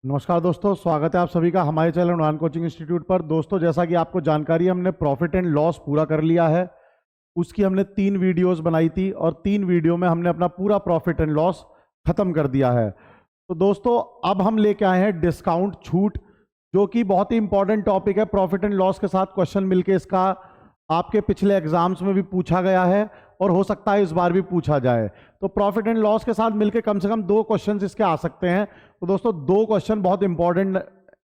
नमस्कार दोस्तों, स्वागत है आप सभी का हमारे चैनल उड़ान कोचिंग इंस्टीट्यूट पर। दोस्तों, जैसा कि आपको जानकारी है, हमने प्रॉफिट एंड लॉस पूरा कर लिया है। उसकी हमने 3 वीडियोस बनाई थी और 3 वीडियो में हमने अपना पूरा प्रॉफिट एंड लॉस खत्म कर दिया है। तो दोस्तों, अब हम लेके आए हैं डिस्काउंट छूट, जो कि बहुत ही इंपॉर्टेंट टॉपिक है। प्रॉफिट एंड लॉस के साथ क्वेश्चन मिलके इसका आपके पिछले एग्जाम्स में भी पूछा गया है और हो सकता है इस बार भी पूछा जाए। तो प्रॉफिट एंड लॉस के साथ मिलके कम से कम 2 क्वेश्चंस इसके आ सकते हैं। तो दोस्तों, 2 क्वेश्चन बहुत इंपॉर्टेंट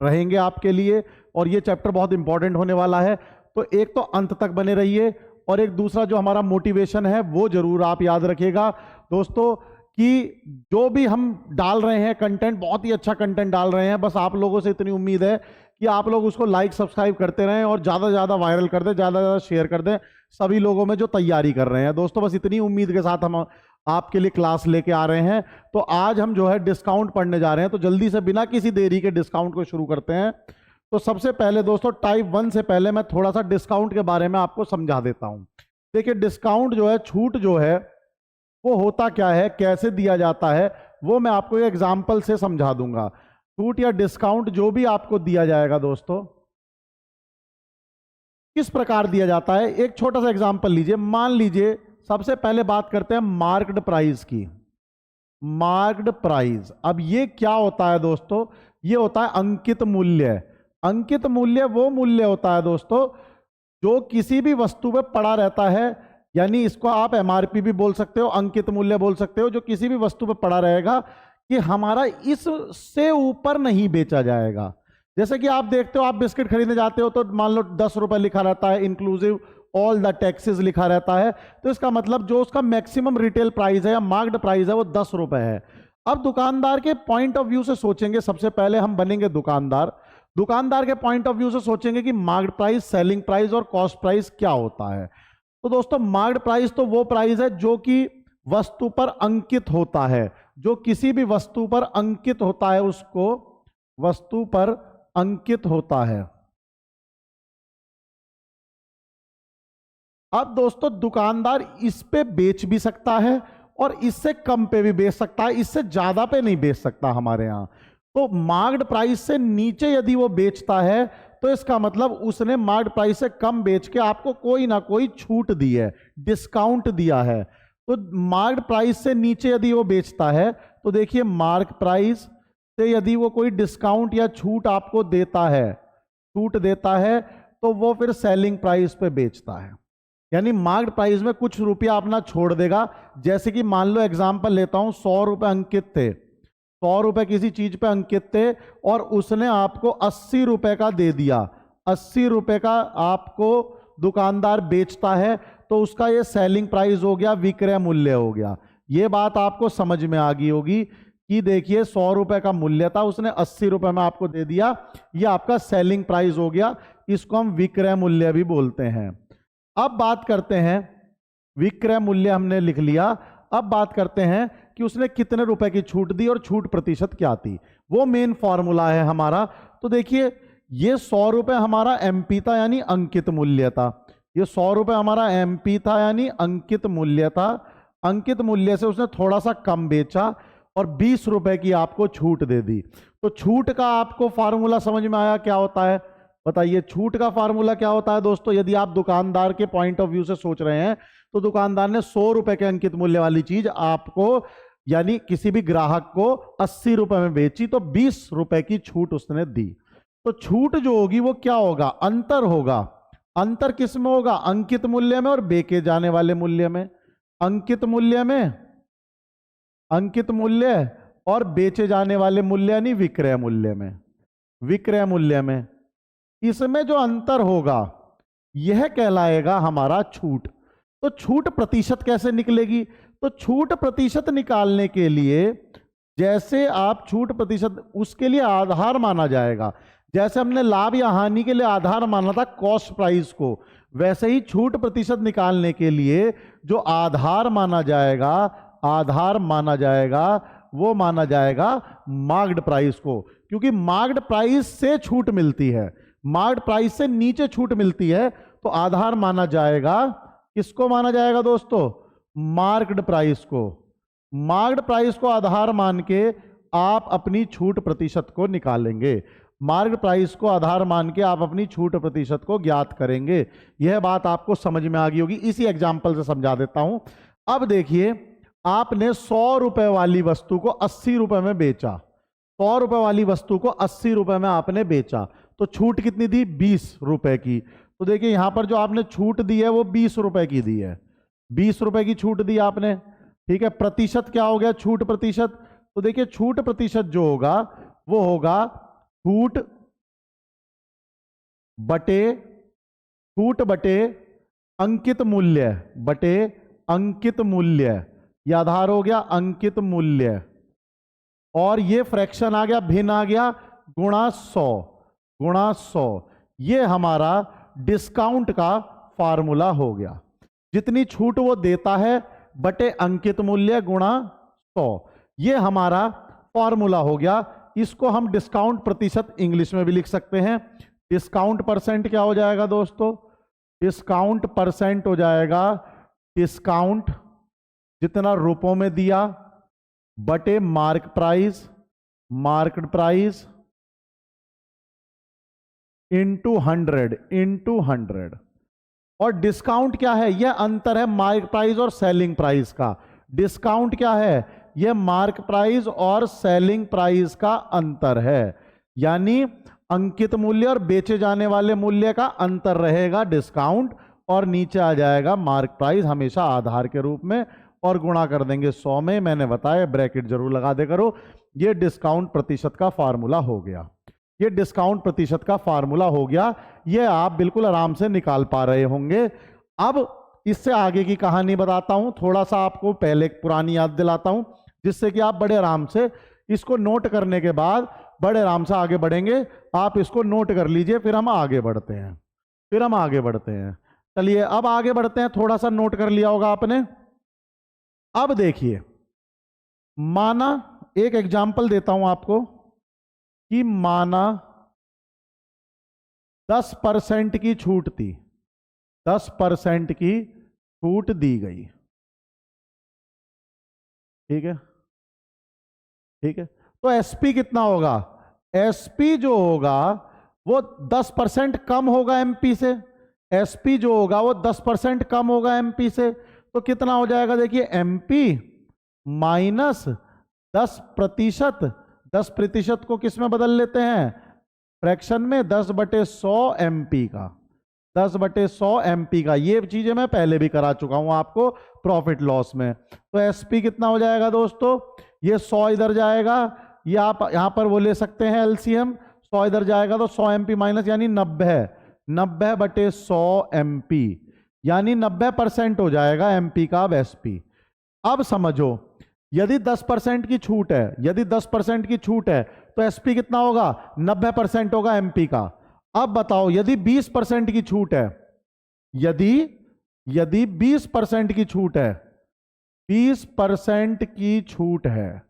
रहेंगे आपके लिए और ये चैप्टर बहुत इंपॉर्टेंट होने वाला है। तो एक तो अंत तक बने रहिए और एक दूसरा जो हमारा मोटिवेशन है वो जरूर आप याद रखिएगा दोस्तों, कि जो भी हम डाल रहे हैं कंटेंट, बहुत ही अच्छा कंटेंट डाल रहे हैं। बस आप लोगों से इतनी उम्मीद है कि आप लोग उसको लाइक सब्सक्राइब करते रहें और ज़्यादा से ज़्यादा वायरल कर दें, ज़्यादा से ज़्यादा शेयर कर दें सभी लोगों में जो तैयारी कर रहे हैं। दोस्तों, बस इतनी उम्मीद के साथ हम आपके लिए क्लास लेके आ रहे हैं। तो आज हम जो है डिस्काउंट पढ़ने जा रहे हैं। तो जल्दी से बिना किसी देरी के डिस्काउंट को शुरू करते हैं। तो सबसे पहले दोस्तों, टाइप 1 से पहले मैं थोड़ा सा डिस्काउंट के बारे में आपको समझा देता हूं। देखिए, डिस्काउंट जो है, छूट जो है, वो होता क्या है, कैसे दिया जाता है, वो मैं आपको एक एग्जाम्पल से समझा दूंगा। छूट या डिस्काउंट जो भी आपको दिया जाएगा दोस्तों, किस प्रकार दिया जाता है, एक छोटा सा एग्जाम्पल लीजिए। मान लीजिए, सबसे पहले बात करते हैं मार्क्ड प्राइस की। मार्क्ड प्राइस, अब ये क्या होता है दोस्तों? ये होता है अंकित मूल्य। अंकित मूल्य वो मूल्य होता है दोस्तों जो किसी भी वस्तु पे पड़ा रहता है, यानी इसको आप एमआरपी भी बोल सकते हो, अंकित मूल्य बोल सकते हो, जो किसी भी वस्तु पे पड़ा रहेगा कि हमारा इससे ऊपर नहीं बेचा जाएगा। जैसे कि आप देखते हो, आप बिस्किट खरीदने जाते हो तो मान लो 10 रुपए लिखा रहता है, इंक्लूसिव ऑल द टैक्सेस लिखा रहता है। तो इसका मतलब जो उसका मैक्सिमम रिटेल प्राइस है या मार्क्ड प्राइस है वो 10 रुपए है। अब दुकानदार के पॉइंट ऑफ व्यू से सोचेंगे, सबसे पहले हम बनेंगे दुकानदार। दुकानदार के पॉइंट ऑफ व्यू से सोचेंगे कि मार्क्ड प्राइस, सेलिंग प्राइस और कॉस्ट प्राइस क्या होता है। तो दोस्तों, मार्क्ड प्राइस तो वो प्राइस है जो कि वस्तु पर अंकित होता है। जो किसी भी वस्तु पर अंकित होता है उसको वस्तु पर अंकित होता है। अब दोस्तों, दुकानदार इस पे बेच भी सकता है और इससे कम पे भी बेच सकता है, इससे ज्यादा पे नहीं बेच सकता हमारे यहां। तो मार्क्ड प्राइस से नीचे यदि वो बेचता है तो इसका मतलब उसने मार्क्ड प्राइस से कम बेच के आपको कोई ना कोई छूट दी है, डिस्काउंट दिया है। तो मार्क्ड प्राइस से नीचे यदि वो बेचता है तो देखिए, मार्क प्राइस से यदि वो कोई डिस्काउंट या छूट आपको देता है, छूट देता है, तो वो फिर सेलिंग प्राइस पे बेचता है। यानी मार्क्ड प्राइस में कुछ रुपया अपना छोड़ देगा। जैसे कि मान लो एग्जांपल लेता हूं, 100 रुपए अंकित थे, 100 रुपए किसी चीज पे अंकित थे और उसने आपको 80 रुपए का दे दिया। 80 रुपए का आपको दुकानदार बेचता है तो उसका ये सेलिंग प्राइस हो गया, विक्रय मूल्य हो गया। ये बात आपको समझ में आ गई होगी कि देखिए, 100 रुपए का मूल्य था, उसने 80 रुपए में आपको दे दिया, ये आपका सेलिंग प्राइस हो गया। इसको हम विक्रय मूल्य भी बोलते हैं। अब बात करते हैं, विक्रय मूल्य हमने लिख लिया। अब बात करते हैं कि उसने कितने रुपए की छूट दी और छूट प्रतिशत क्या थी, वो मेन फॉर्मूला है हमारा। तो देखिए, ये 100 रुपए हमारा एमपी था, यानी अंकित मूल्य था। ये 100 रुपए हमारा एमपी था, यानी अंकित मूल्य था। अंकित मूल्य से उसने थोड़ा सा कम बेचा और 20 रुपए की आपको छूट दे दी। तो छूट का आपको फॉर्मूला समझ में आया क्या होता है? बताइए, छूट का फार्मूला क्या होता है दोस्तों? यदि आप दुकानदार के पॉइंट ऑफ व्यू से सोच रहे हैं तो दुकानदार ने 100 रुपए के अंकित मूल्य वाली चीज आपको, यानी किसी भी ग्राहक को 80 रुपए में बेची, तो 20 रुपए की छूट उसने दी। तो छूट जो होगी वो क्या होगा? अंतर होगा। अंतर किस में होगा? अंकित मूल्य में और बेचे जाने वाले मूल्य में। अंकित मूल्य में, अंकित मूल्य और बेचे जाने वाले मूल्य यानी विक्रय मूल्य में। विक्रय मूल्य में इसमें जो अंतर होगा यह कहलाएगा हमारा छूट। तो छूट प्रतिशत कैसे निकलेगी? तो छूट प्रतिशत निकालने के लिए, जैसे आप छूट प्रतिशत, उसके लिए आधार माना जाएगा। जैसे हमने लाभ या हानि के लिए आधार माना था कॉस्ट प्राइस को, वैसे ही छूट प्रतिशत निकालने के लिए जो आधार माना जाएगा, आधार माना जाएगा, वो माना जाएगा मार्क्ड प्राइस को। क्योंकि मार्क्ड प्राइस से छूट मिलती है, मार्क्ड प्राइस से नीचे छूट मिलती है, तो आधार माना जाएगा, किसको माना जाएगा दोस्तों? मार्क्ड प्राइस को। मार्क्ड प्राइस को आधार मान के आप अपनी छूट प्रतिशत को निकालेंगे। मार्केट प्राइस को आधार मान के आप अपनी छूट प्रतिशत को ज्ञात करेंगे। यह बात आपको समझ में आ गई होगी। इसी एग्जाम्पल से समझा देता हूं। अब देखिए, आपने 100 रुपए वाली वस्तु को 80 रुपए में बेचा। 100 रुपए वाली वस्तु को 80 रुपए में आपने बेचा, तो छूट कितनी थी? 20 रुपए की। तो देखिए यहां पर जो आपने छूट दी है वो 20 रुपए की दी है। 20 रुपए की छूट दी आपने, ठीक है। प्रतिशत क्या हो गया? छूट प्रतिशत। तो देखिए छूट प्रतिशत जो होगा वो होगा छूट बटे अंकित मूल्य बटे अंकित मूल्य। यह आधार हो गया अंकित मूल्य, और ये फ्रैक्शन आ गया, भिन्न आ गया, गुणा 100। ये हमारा डिस्काउंट का फार्मूला हो गया। जितनी छूट वो देता है बटे अंकित मूल्य गुणा 100, ये हमारा फार्मूला हो गया। इसको हम डिस्काउंट प्रतिशत इंग्लिश में भी लिख सकते हैं। डिस्काउंट परसेंट क्या हो जाएगा दोस्तों? डिस्काउंट परसेंट हो जाएगा डिस्काउंट जितना रुपयों में दिया बटे मार्केट प्राइस इंटू 100। और डिस्काउंट क्या है? यह अंतर है मार्केट प्राइस और सेलिंग प्राइस का। डिस्काउंट क्या है? यह मार्केट प्राइस और सेलिंग प्राइस का अंतर है, यानी अंकित मूल्य और बेचे जाने वाले मूल्य का अंतर रहेगा डिस्काउंट, और नीचे आ जाएगा मार्केट प्राइस हमेशा आधार के रूप में, और गुणा कर देंगे 100 में। मैंने बताया, ब्रैकेट जरूर लगा दे करो। यह डिस्काउंट प्रतिशत का फार्मूला हो गया। ये डिस्काउंट प्रतिशत का फार्मूला हो गया। ये आप बिल्कुल आराम से निकाल पा रहे होंगे। अब इससे आगे की कहानी बताता हूं, थोड़ा सा आपको पहले पुरानी याद दिलाता हूं, जिससे कि आप बड़े आराम से इसको नोट करने के बाद बड़े आराम से आगे बढ़ेंगे। आप इसको नोट कर लीजिए, फिर हम आगे बढ़ते हैं। चलिए अब आगे बढ़ते हैं। थोड़ा सा नोट कर लिया होगा आपने। अब देखिए, माना एक एग्जाम्पल देता हूं आपको कि माना 10% की छूट थी, 10% की छूट दी गई। ठीक है। तो एसपी कितना होगा? एसपी जो होगा वो 10% कम होगा एमपी से। एसपी जो होगा वो 10% कम होगा एमपी से। तो कितना हो जाएगा? देखिए, एमपी माइनस 10%। 10% को किस में बदल लेते हैं? फ्रैक्शन में। 10/100 एमपी का, 10/100 एमपी का। ये चीजें मैं पहले भी करा चुका हूं आपको प्रॉफिट लॉस में। तो एसपी कितना हो जाएगा दोस्तों? ये 100 इधर जाएगा, ये आप यहां पर वो ले सकते हैं एलसीएम। 100 इधर जाएगा तो 100 एमपी माइनस, यानी 90/100 एमपी, यानी 90% हो जाएगा एमपी का अब एसपी। अब समझो, यदि 10% की छूट है, यदि 10% की छूट है तो एसपी कितना होगा? 90% होगा एमपी का। अब बताओ, यदि 20% की छूट है, यदि 20% की छूट है, 20% की छूट है,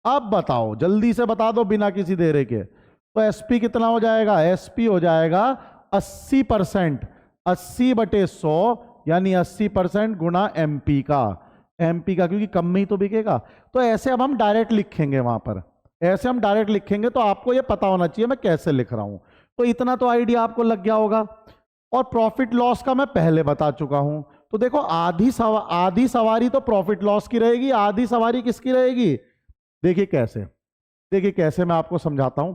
अब बताओ, जल्दी से बता दो बिना किसी देरी के। तो एसपी कितना हो जाएगा? एसपी हो जाएगा 80%, 80/100, यानी 80% गुणा एमपी का, क्योंकि कम में ही तो बिकेगा। तो ऐसे अब हम डायरेक्ट लिखेंगे, वहां पर ऐसे हम डायरेक्ट लिखेंगे। तो आपको ये पता होना चाहिए मैं कैसे लिख रहा हूं। तो इतना तो आइडिया आपको लग गया होगा। और प्रॉफिट लॉस का मैं पहले बता चुका हूं। तो देखो, आधी सवारी तो प्रॉफिट लॉस की रहेगी, आधी सवारी किसकी रहेगी? देखिए कैसे मैं आपको समझाता हूं।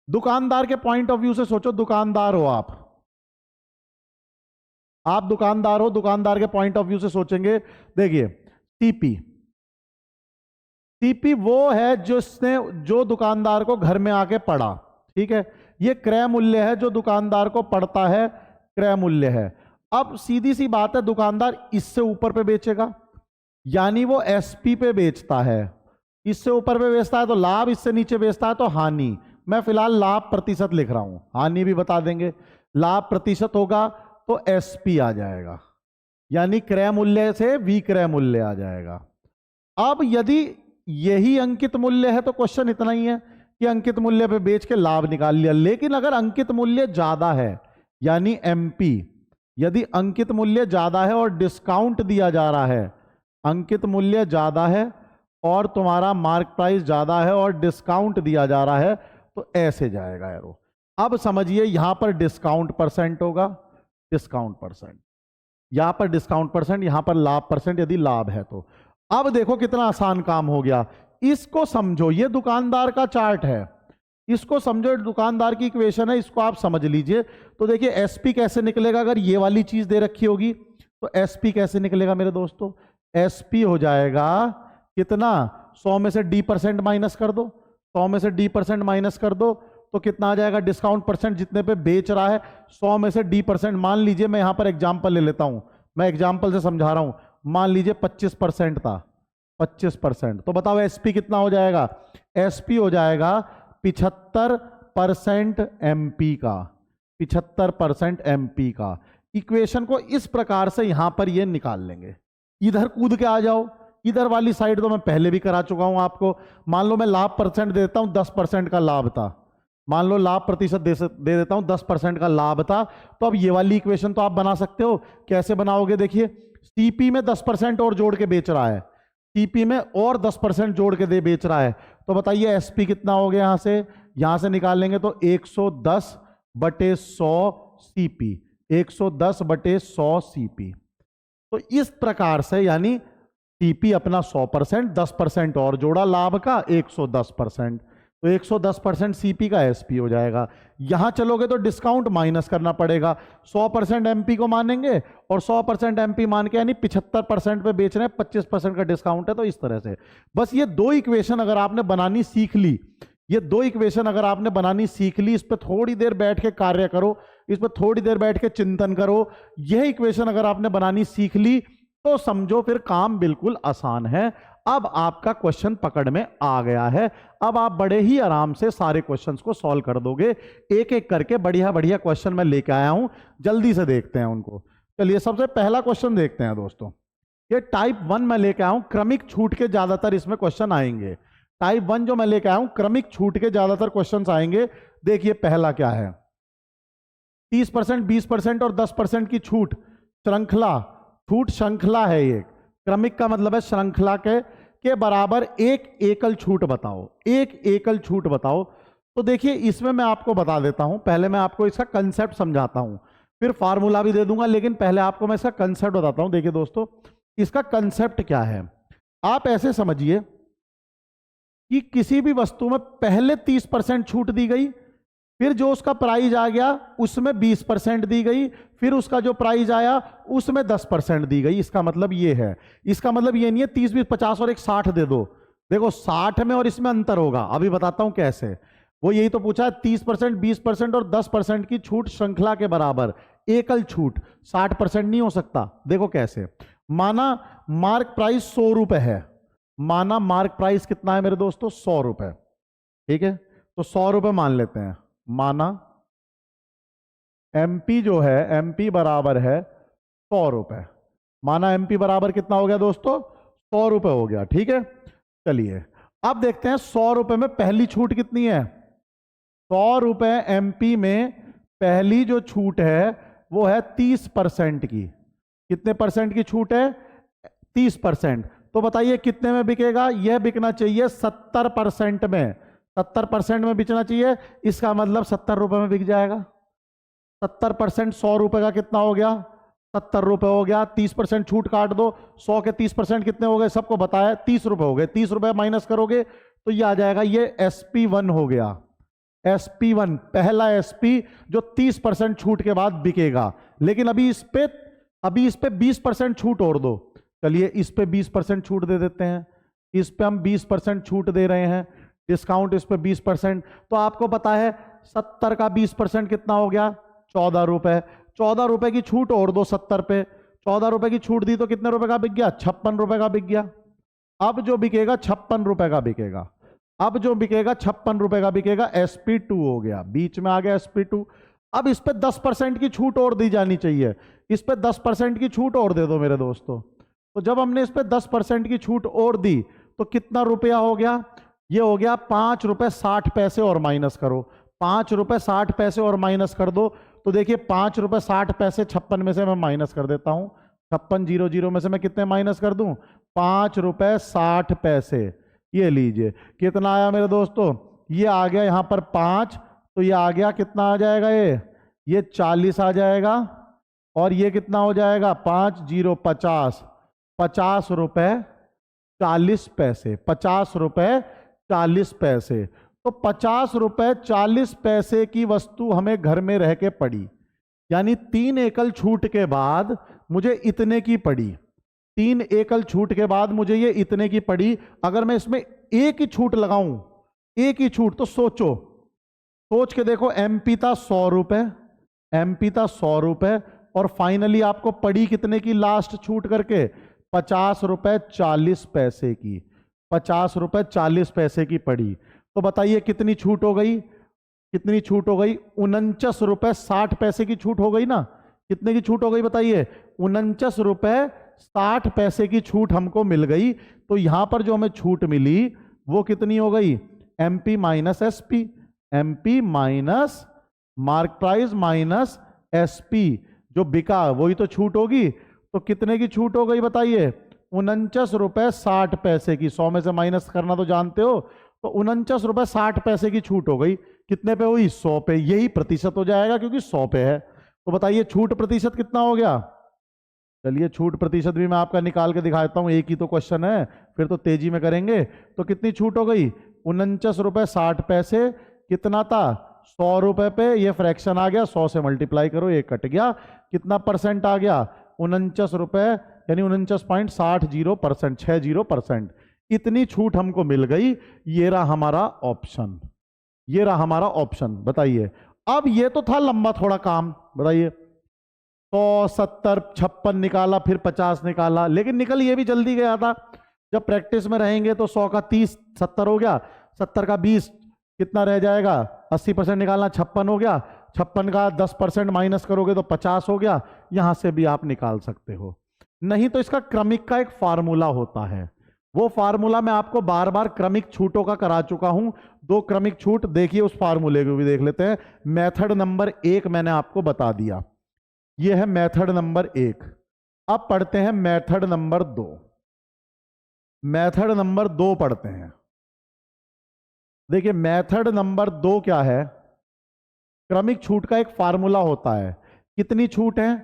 दुकानदार के पॉइंट ऑफ व्यू से सोचो। दुकानदार हो आप दुकानदार हो। दुकानदार के पॉइंट ऑफ व्यू से सोचेंगे। देखिए, सीपी वो है जो दुकानदार को घर में आके पड़ा। ठीक है, ये क्रय मूल्य है जो दुकानदार को पड़ता है, क्रय मूल्य है। अब सीधी सी बात है, दुकानदार इससे ऊपर पे बेचेगा, यानी वो एसपी पे बेचता है। इससे ऊपर पे बेचता है तो लाभ, इससे नीचे बेचता है तो हानि। मैं फिलहाल लाभ प्रतिशत लिख रहा हूं, हानि भी बता देंगे। लाभ प्रतिशत होगा तो एसपी आ जाएगा, यानी क्रय मूल्य से विक्रय मूल्य आ जाएगा। अब यदि यही अंकित मूल्य है तो क्वेश्चन इतना ही है कि अंकित मूल्य पे बेच के लाभ निकाल लिया। लेकिन अगर अंकित मूल्य ज्यादा है, यानी एमपी, यदि अंकित मूल्य ज्यादा है और डिस्काउंट दिया जा रहा है, अंकित मूल्य ज्यादा है और तुम्हारा मार्क प्राइस ज्यादा है और डिस्काउंट दिया जा रहा है, तो ऐसे जाएगा एरो। अब समझिए यहां पर डिस्काउंट परसेंट होगा, डिस्काउंट परसेंट, यहां पर डिस्काउंट परसेंट, यहां पर लाभ परसेंट यदि लाभ है तो। अब देखो कितना आसान काम हो गया। इसको समझो, ये दुकानदार का चार्ट है, इसको समझो, दुकानदार की इक्वेशन है, इसको आप समझ लीजिए। तो देखिए एसपी कैसे निकलेगा, अगर ये वाली चीज दे रखी होगी तो एसपी कैसे निकलेगा मेरे दोस्तों, एसपी हो जाएगा कितना, 100 में से डी परसेंट माइनस कर दो, 100 में से डी परसेंट माइनस कर दो तो कितना आ जाएगा, डिस्काउंट परसेंट जितने पे बेच रहा है 100 में से डी परसेंट, मान लीजिए मैं यहां पर एग्जांपल ले लेता हूं, मैं एग्जांपल से समझा रहा हूं, मान लीजिए 25% था, 25%, तो बताओ एसपी कितना हो जाएगा, एसपी हो जाएगा 75% एमपी का, 75% एमपी का। इक्वेशन को इस प्रकार से यहां पर ये निकाल लेंगे। इधर कूद के आ जाओ, इधर वाली साइड तो मैं पहले भी करा चुका हूं आपको। मान लो मैं लाभ परसेंट देता हूं, 10% का लाभ था, मान लो लाभ प्रतिशत दे देता हूं 10% का लाभ था, तो अब ये वाली इक्वेशन तो आप बना सकते हो। कैसे बनाओगे, देखिए सीपी में 10% और जोड़ के बेच रहा है, सीपी में और 10% जोड़ के दे बेच रहा है, तो बताइए एसपी कितना हो गया, यहां से निकाल लेंगे तो 110/100 सीपी, 110/100 सीपी। तो इस प्रकार से यानी सीपी अपना 100%, 10% और जोड़ा लाभ का 110%, तो 110% सीपी का एसपी हो जाएगा। यहां चलोगे तो डिस्काउंट माइनस करना पड़ेगा, 100% एमपी को मानेंगे और 100% एमपी मान के यानी 75% पे बेच रहे हैं, 25% का डिस्काउंट है, तो इस तरह से। बस ये दो इक्वेशन अगर आपने बनानी सीख ली, ये दो इक्वेशन अगर आपने बनानी सीख ली, इस पर थोड़ी देर बैठ के कार्य करो, इस पर थोड़ी देर बैठ के चिंतन करो, यह इक्वेशन अगर आपने बनानी सीख ली तो समझो फिर काम बिल्कुल आसान है। अब आपका क्वेश्चन पकड़ में आ गया है, अब आप बड़े ही आराम से सारे क्वेश्चंस को सॉल्व कर दोगे। एक एक करके बढ़िया बढ़िया क्वेश्चन मैं लेके आया हूं, जल्दी से देखते हैं उनको। चलिए सबसे पहला क्वेश्चन देखते हैं दोस्तों। ये टाइप 1 मैं लेके आया हूं, क्रमिक छूट के ज्यादातर इसमें क्वेश्चन आएंगे। टाइप 1 जो मैं लेके आया हूं, क्रमिक छूट के ज्यादातर क्वेश्चन आएंगे। देखिए पहला क्या है, 30%, 20% और 10% की छूट, श्रृंखला छूट श्रृंखला है ये। क्रमिक का मतलब है श्रृंखला के बराबर एक एकल छूट बताओ, एक एकल छूट बताओ। तो देखिए इसमें मैं आपको बता देता हूं, पहले मैं आपको इसका कंसेप्ट समझाता हूं, फिर फार्मूला भी दे दूंगा, लेकिन पहले आपको मैं इसका कंसेप्ट बताता हूं। देखिए दोस्तों इसका कंसेप्ट क्या है, आप ऐसे समझिए कि किसी भी वस्तु में पहले 30% छूट दी गई, फिर जो उसका प्राइस आ गया उसमें 20% दी गई, फिर उसका जो प्राइस आया उसमें 10% दी गई। इसका मतलब ये है, इसका मतलब ये नहीं है 30, 20, 50 और एक 60 दे दो। देखो 60 में और इसमें अंतर होगा, अभी बताता हूं कैसे। वो यही तो पूछा है, 30%, 20% और 10% की छूट श्रृंखला के बराबर, एकल छूट 60% नहीं हो सकता। देखो कैसे, माना मार्क प्राइस 100 रुपए है, माना मार्क प्राइस कितना है मेरे दोस्तों, 100 रुपए, ठीक है, तो 100 रुपए मान लेते हैं। माना एमपी जो है, एमपी बराबर है 100 रुपए, माना एमपी बराबर कितना हो गया दोस्तों, 100 रुपए हो गया, ठीक है। चलिए अब देखते हैं 100 रुपए में पहली छूट कितनी है। 100 रुपए एमपी में पहली जो छूट है वो है 30% की। कितने परसेंट की छूट है, 30%। तो बताइए कितने में बिकेगा, यह बिकना चाहिए 70% में, 70% में बिकना चाहिए। इसका मतलब 70 रुपए में बिक जाएगा। 70% 100 रुपए का कितना हो गया, 70 रुपए हो गया। 30% छूट काट दो, 100 के 30% कितने हो गए, सबको बताया 30 रुपए हो गए। 30 रुपए माइनस करोगे तो ये आ जाएगा, ये SP1 हो गया। SP1 पहला SP जो 30% छूट के बाद बिकेगा। लेकिन अभी इस पे 20% छूट और दो। चलिए इस पे 20% छूट दे देते हैं, इस पे हम 20% छूट दे रहे हैं, डिस्काउंट इस पे 20%। तो आपको पता है 70 का 20% कितना हो गया, 14 रुपए। 14 रुपए की छूट और दो 70 पे, 14 रुपए की छूट दी तो कितने रुपए का बिक गया, 56 रुपए का बिक गया। अब जो बिकेगा 56 रुपए का बिकेगा, अब जो बिकेगा 56 रुपए का बिकेगा। SP2 हो गया, बीच में आ गया SP2। अब इस पे 10% की छूट और दी जानी चाहिए, इस पे 10% की छूट और दे दो मेरे दोस्तों। तो जब हमने इस पे 10% की छूट और दी तो कितना रुपया हो गया, ये हो गया 5 रुपए 60 पैसे और माइनस करो, 5 रुपए 60 पैसे और माइनस कर दो। तो देखिए 5 रुपए 60 पैसे 56 में से मैं माइनस कर देता हूं। 56 0 0 में से मैं कितने माइनस कर दूं, ₹5.60। ये लीजिए कितना आया मेरे दोस्तों, ये आ गया यहाँ पर 5, तो ये आ गया कितना आ जाएगा, ये 40 आ जाएगा, और ये कितना हो जाएगा 5 0 50, ₹50.40, ₹50.40। तो ₹50.40 की वस्तु हमें घर में रह के पड़ी, यानी 3 एकल छूट के बाद मुझे इतने की पड़ी, 3 एकल छूट के बाद मुझे ये इतने की पड़ी। अगर मैं इसमें एक ही छूट लगाऊं, एक ही छूट, तो सोच के देखो, एमपी था ₹100, और फाइनली आपको पड़ी कितने की लास्ट छूट करके, ₹50.40 की, ₹50.40 की पड़ी। तो बताइए कितनी छूट हो गई, कितनी छूट हो गई, ₹49.60 की छूट हो गई ना। कितने की छूट हो गई बताइए, ₹49.60 की छूट हमको मिल गई। तो यहां पर जो हमें छूट मिली वो कितनी हो गई, MP minus SP, MP minus mark price minus SP, जो बिका वही तो छूट होगी। तो कितने की छूट हो गई बताइए, ₹49.60 की। 100 में से माइनस करना तो जानते हो, तो ₹49.60 की छूट हो गई। कितने पे हुई, 100 पे। यही प्रतिशत हो जाएगा क्योंकि 100 पे है। तो बताइए छूट प्रतिशत कितना हो गया। चलिए छूट प्रतिशत भी मैं आपका निकाल के दिखा देता हूं, एक ही तो क्वेश्चन है, फिर तो तेजी में करेंगे। तो कितनी छूट हो गई, ₹49.60। कितना था, ₹100 पे। ये फ्रैक्शन आ गया, 100 से मल्टीप्लाई करो, ये कट गया। कितना परसेंट आ गया, ₹49, यानी 49.60%, 60%। इतनी छूट हमको मिल गई। ये रहा हमारा ऑप्शन, ये रहा हमारा ऑप्शन। बताइए अब ये तो था लंबा थोड़ा काम, बताइए 100, 70, 56 निकाला, फिर 50 निकाला, लेकिन निकल ये भी जल्दी गया था। जब प्रैक्टिस में रहेंगे तो 100 का 30, 70 हो गया, 70 का 20 कितना रह जाएगा, 80% निकालना, 56 हो गया, 56 का 10% माइनस करोगे तो 50 हो गया। यहां से भी आप निकाल सकते हो। नहीं तो इसका क्रमिक का एक फार्मूला होता है, वो फार्मूला मैं आपको बार बार क्रमिक छूटों का करा चुका हूं। 2 क्रमिक छूट देखिए, उस फार्मूले को भी देख लेते हैं। मेथड नंबर 1 मैंने आपको बता दिया, ये है मेथड नंबर 1। अब पढ़ते हैं मेथड नंबर 2। मेथड नंबर 2 पढ़ते हैं। देखिए मेथड नंबर 2 क्या है, क्रमिक छूट का एक फार्मूला होता है। कितनी छूट है,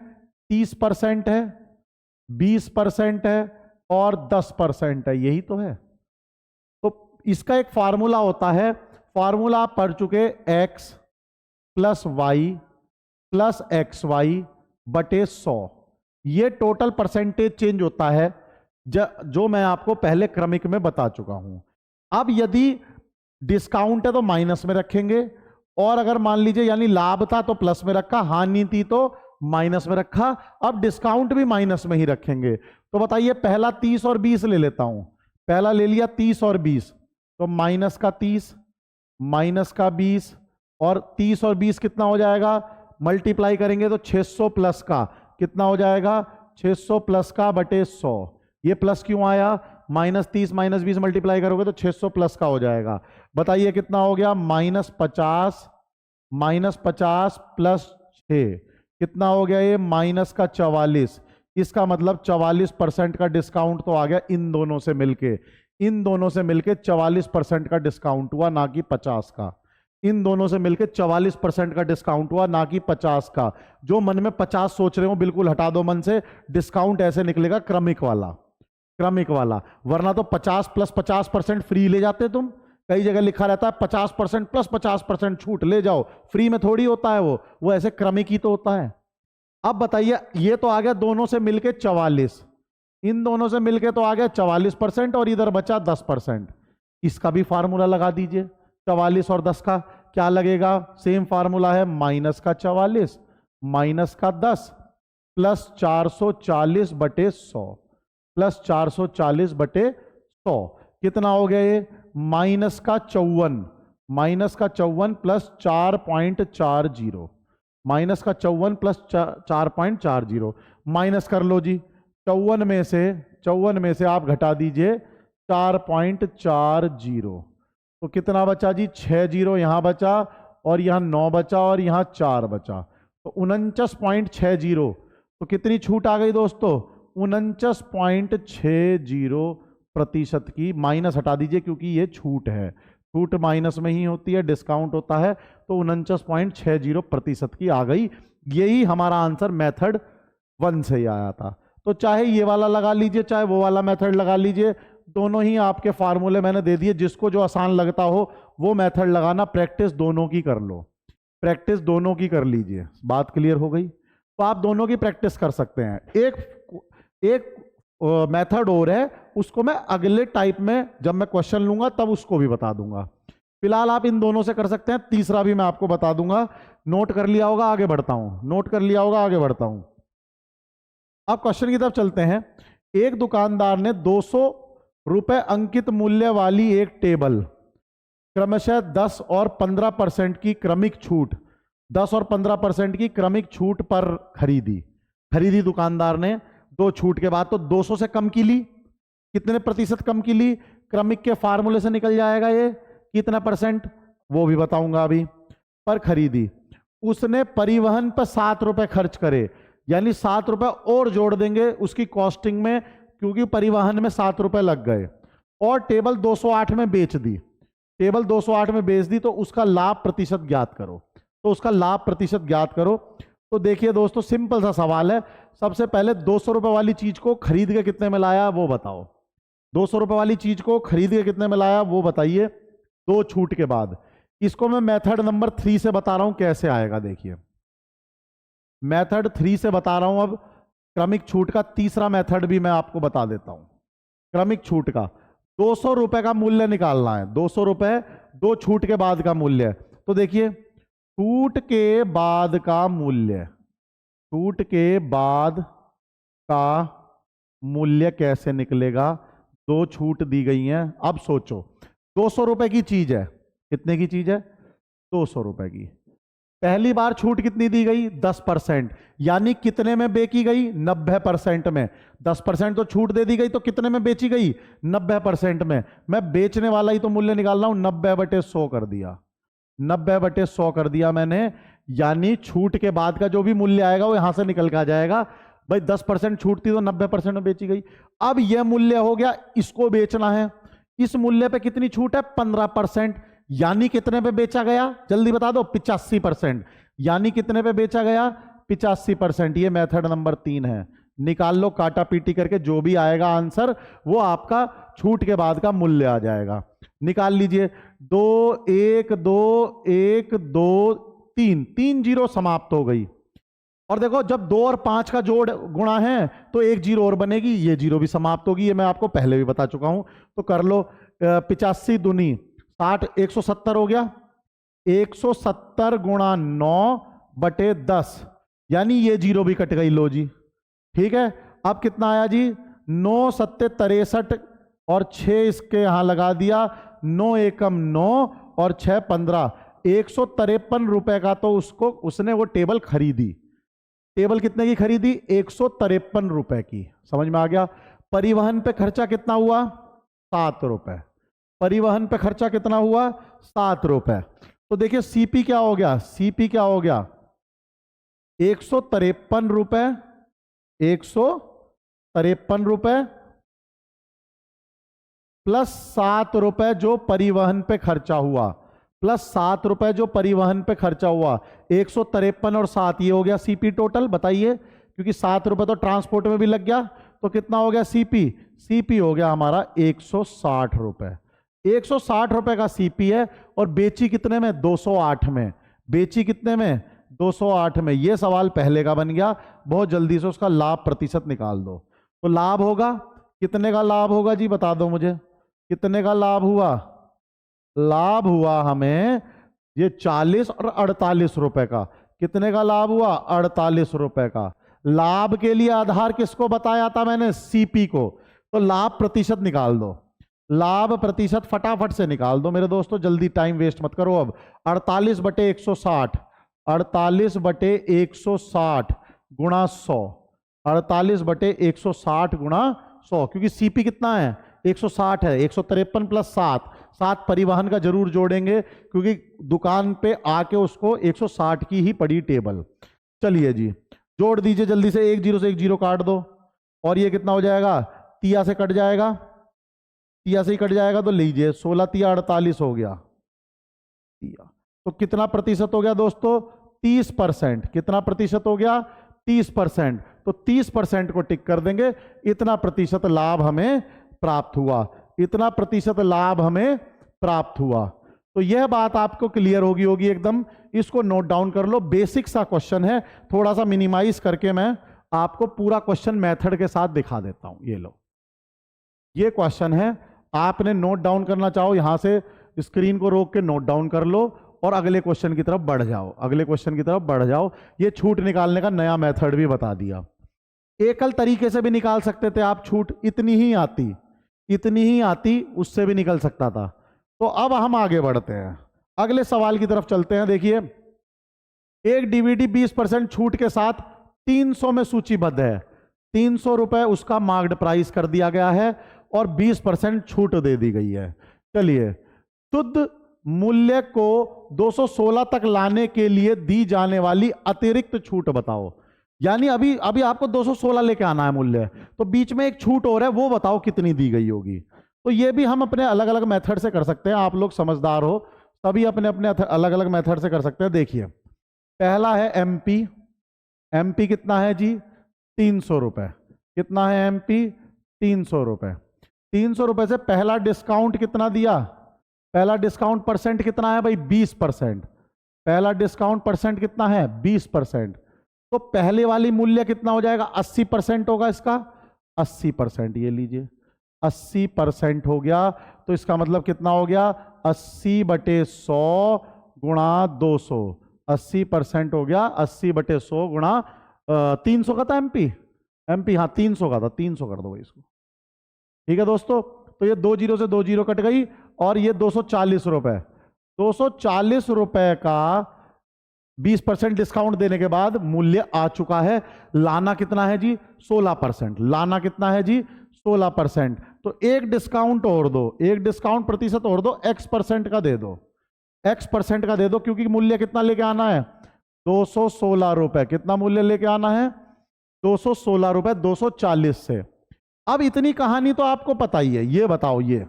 30% है, 20% है और 10% है, यही तो है। तो इसका एक फार्मूला होता है, फार्मूला आप पढ़ चुके, x + y + xy बटे 100। ये टोटल परसेंटेज चेंज होता है, जो मैं आपको पहले क्रमिक में बता चुका हूं। अब यदि डिस्काउंट है तो माइनस में रखेंगे, और अगर मान लीजिए यानी लाभ था तो प्लस में रखा, हानि थी तो माइनस में रखा। अब डिस्काउंट भी माइनस में ही रखेंगे। तो बताइए पहला 30 और 20 ले लेता हूं। पहला ले लिया 30 और 20, तो माइनस का 30, माइनस का 20, और 30 और 20 कितना हो जाएगा, मल्टीप्लाई करेंगे तो 600 प्लस का कितना हो जाएगा, 600 प्लस का बटे 100। ये प्लस क्यों आया, -30 -20 मल्टीप्लाई करोगे तो 600 प्लस का हो जाएगा। बताइए कितना हो गया, -50 प्लस 6 कितना हो गया, ये -44। इसका मतलब 44% का डिस्काउंट तो आ गया इन दोनों से मिलके। इन दोनों से मिलके 44% का डिस्काउंट हुआ, ना कि 50 का। इन दोनों से मिलके 44% का डिस्काउंट हुआ, ना कि 50 का। जो मन में 50 सोच रहे हो बिल्कुल हटा दो मन से, डिस्काउंट ऐसे निकलेगा क्रमिक वाला, क्रमिक वाला। वरना तो 50 + 50% फ्री ले जाते तुम। कई जगह लिखा रहता है 50% + 50% छूट ले जाओ, फ्री में थोड़ी होता है वो ऐसे क्रमिक ही तो होता है। अब बताइए ये तो आ गया दोनों से मिलके 44, इन दोनों से मिलके तो आ गया 44%, और इधर बचा 10%। इसका भी फार्मूला लगा दीजिए, 44 और 10 का क्या लगेगा, सेम फार्मूला है, -44 -का 10 प्लस 440 बटे 100, प्लस 440 बटे 100 कितना हो गया ये, -54 प्लस 4.40, -54 प्लस 4.40 माइनस कर लो जी। 54 में से आप घटा दीजिए 4.40, तो कितना बचा जी, 6 0 यहां बचा, और यहां 9 बचा, और यहां 4 बचा, तो 49.60। तो कितनी छूट आ गई दोस्तों, 49.60% की, माइनस हटा दीजिए क्योंकि ये छूट है, छूट माइनस में ही होती है, डिस्काउंट होता है, तो 49.60% की आ गई। यही हमारा आंसर मेथड 1 से ही आया था। तो चाहे ये वाला लगा लीजिए चाहे वो वाला मेथड लगा लीजिए, दोनों ही आपके फार्मूले मैंने दे दिए, जिसको जो आसान लगता हो वो मेथड लगाना, प्रैक्टिस दोनों की कर लो, प्रैक्टिस दोनों की कर लीजिए। बात क्लियर हो गई? तो आप दोनों की प्रैक्टिस कर सकते हैं। एक मेथड और है, उसको मैं अगले टाइप में जब मैं क्वेश्चन लूंगा तब उसको भी बता दूंगा। फिलहाल आप इन दोनों से कर सकते हैं, तीसरा भी मैं आपको बता दूंगा। नोट कर लिया होगा, आगे बढ़ता हूं, नोट कर लिया होगा, आगे बढ़ता हूं। अब क्वेश्चन की तरफ चलते हैं। एक दुकानदार ने 200 रुपए अंकित मूल्य वाली एक टेबल क्रमशः 10 और 15% की क्रमिक छूट, 10 और 15% की क्रमिक छूट पर खरीदी दुकानदार ने, दो छूट के बाद तो 200 से कम की ली, कितने प्रतिशत कम की ली, क्रमिक के फार्मूले से निकल जाएगा ये कितना परसेंट, वो भी बताऊंगा अभी। पर खरीदी, उसने परिवहन पर 7 रुपए खर्च करे, यानी 7 रुपए और जोड़ देंगे उसकी कॉस्टिंग में, क्योंकि परिवहन में 7 रुपए लग गए, और टेबल 208 में बेच दी, टेबल 208 में बेच दी, तो उसका लाभ प्रतिशत ज्ञात करो। तो उसका लाभ प्रतिशत ज्ञात करो। तो देखिए दोस्तों, सिंपल सा सवाल है। सबसे पहले 200 रुपए वाली चीज को खरीद के कितने में लाया वो बताओ, 200 रुपए वाली चीज को खरीद के कितने में लाया वो बताइए, दो छूट के बाद। इसको मैं मेथड नंबर 3 से बता रहा हूं कैसे आएगा। देखिए मेथड 3 से बता रहा हूं। अब क्रमिक छूट का तीसरा मेथड भी मैं आपको बता देता हूं। क्रमिक छूट का 200 रुपए का मूल्य निकालना है, 200 रुपए दो छूट के बाद का मूल्य। तो देखिए छूट के बाद का मूल्य, छूट के बाद का मूल्य कैसे निकलेगा, दो छूट दी गई हैं। अब सोचो 200 रुपए की चीज है, कितने की चीज है, 200 रुपए की। पहली बार छूट कितनी दी गई, 10%, यानी कितने में बेची गई, 90% में। 10% तो छूट दे दी गई, तो कितने में बेची गई, 90% में। मैं बेचने वाला ही तो मूल्य निकाल रहा हूं, 90/100 कर दिया, 90/100 कर दिया मैंने, यानी छूट के बाद का जो भी मूल्य आएगा वो यहां से निकल के आ जाएगा। भाई 10% छूट थी तो 90% में बेची गई। अब यह मूल्य हो गया, इसको बेचना है, इस मूल्य पे कितनी छूट है, 15%, यानी कितने पे बेचा गया, जल्दी बता दो, 85%, यानी कितने पे बेचा गया, 85%। ये मेथड नंबर 3 है। निकाल लो काटा पीटी करके, जो भी आएगा आंसर वो आपका छूट के बाद का मूल्य आ जाएगा। निकाल लीजिए, 2 1 2 1 2 3, 3 जीरो समाप्त हो गई। और देखो जब 2 और 5 का जोड़ गुणा है तो 1 जीरो और बनेगी, ये जीरो भी समाप्त होगी, ये मैं आपको पहले भी बता चुका हूं। तो कर लो 85 दूनी 60, 170 हो गया, 170 गुणा 9/10, यानी ये जीरो भी कट गई, लो जी, ठीक है। अब कितना आया जी, 9 7 63 और 6 इसके यहां लगा दिया, 9 एकम 9 और 6 15, 153 रुपए का तो उसने वो टेबल खरीदी। टेबल कितने की खरीदी, 153 रुपए की, समझ में आ गया। परिवहन पे खर्चा कितना हुआ, 7 रुपए, परिवहन पे खर्चा कितना हुआ, 7 रुपए। तो देखिए सीपी क्या हो गया, सीपी क्या हो गया, 153 रुपए, 153 रुपए प्लस 7 रुपए जो परिवहन पे खर्चा हुआ, प्लस 7 रुपए जो परिवहन पे खर्चा हुआ, 153 और 7, ये हो गया सीपी टोटल। बताइए, क्योंकि 7 रुपए तो ट्रांसपोर्ट में भी लग गया, तो कितना हो गया सीपी, सीपी हो गया हमारा 160 रुपए। 160 रुपए का सीपी है, और बेची कितने में, 208 में। बेची कितने में, 208 में। यह सवाल पहले का बन गया। बहुत जल्दी से उसका लाभ प्रतिशत निकाल दो। तो लाभ होगा कितने का, लाभ होगा जी बता दो मुझे, कितने का लाभ हुआ, लाभ हुआ हमें ये 40 और 48 रुपए का। कितने का लाभ हुआ, 48 रुपए का। लाभ के लिए आधार किसको बताया था मैंने, सीपी को। तो लाभ प्रतिशत निकाल दो, लाभ प्रतिशत फटाफट से निकाल दो मेरे दोस्तों, जल्दी, टाइम वेस्ट मत करो। अब 48/160, 48/160 गुणा 100, 48/160 गुणा 100, क्योंकि सीपी कितना है, 160 है। 153 प्लस 7, 7 परिवहन का जरूर जोड़ेंगे, क्योंकि दुकान पे आके उसको 160 की ही पड़ी टेबल। चलिए जी जोड़ दीजिए जल्दी से, 1 जीरो से 1 जीरो काट दो, और ये कितना हो जाएगा, तिया से कट जाएगा, तिया से ही कट जाएगा, तो लीजिए 16 तिया 48 हो गया तिया। तो कितना प्रतिशत हो गया दोस्तों, 30%। कितना प्रतिशत हो गया, 30%। तो 30% को टिक कर देंगे, इतना प्रतिशत लाभ हमें प्राप्त हुआ, इतना प्रतिशत लाभ हमें प्राप्त हुआ। तो यह बात आपको क्लियर होगी एकदम। इसको नोट डाउन कर लो, बेसिक सा क्वेश्चन है, थोड़ा सा मिनिमाइज करके मैं आपको पूरा क्वेश्चन मेथड के साथ दिखा देता हूं। ये लो, ये क्वेश्चन है, आपने नोट डाउन करना चाहो यहां से स्क्रीन को रोक के नोट डाउन कर लो और अगले क्वेश्चन की तरफ बढ़ जाओ, अगले क्वेश्चन की तरफ बढ़ जाओ। ये छूट निकालने का नया मेथड भी बता दिया। एकल तरीके से भी निकाल सकते थे आप छूट, इतनी ही आती उससे भी निकल सकता था। तो अब हम आगे बढ़ते हैं, अगले सवाल की तरफ चलते हैं। देखिए, एक डीवीडी 20% छूट के साथ 300 में सूचीबद्ध है, 300 रुपए उसका मार्क्ड प्राइस कर दिया गया है और 20% छूट दे दी गई है। चलिए, शुद्ध मूल्य को 216 तक लाने के लिए दी जाने वाली अतिरिक्त छूट बताओ। यानी अभी आपको 216 लेके आना है मूल्य, तो बीच में एक छूट और है, वो बताओ कितनी दी गई होगी। तो ये भी हम अपने अलग अलग मेथड से कर सकते हैं, आप लोग समझदार हो तभी अपने अपने अलग अलग मेथड से कर सकते हैं। देखिए, पहला है एमपी, एमपी कितना है जी, 300 रुपए। कितना है एमपी, 300 रुपए। 300 रुपए से पहला डिस्काउंट कितना दिया, पहला डिस्काउंट परसेंट कितना है भाई, 20%। पहला डिस्काउंट परसेंट कितना है, 20%। तो पहले वाली मूल्य कितना हो जाएगा, 80% होगा इसका, 80%। ये लीजिए 80% हो गया, तो इसका मतलब कितना हो गया, 80/100 गुणा 200, 80% हो गया, 80/100 गुणा 300 का था एमपी हाँ 300 का था, 300 कर दो भाई इसको। ठीक है दोस्तों, तो ये 2 जीरो से 2 जीरो कट गई और ये 240 रुपए, 240 रुपए का 20% डिस्काउंट देने के बाद मूल्य आ चुका है। लाना कितना है जी, 16%। लाना कितना है जी, 16%। तो एक डिस्काउंट और दो, एक डिस्काउंट प्रतिशत और दो, x% का दे दो, x% का दे दो, क्योंकि मूल्य कितना लेके आना है, 216 रुपए। कितना मूल्य लेके आना है, 216 रुपए 240 से। अब इतनी कहानी तो आपको पता ही है, ये बताओ, ये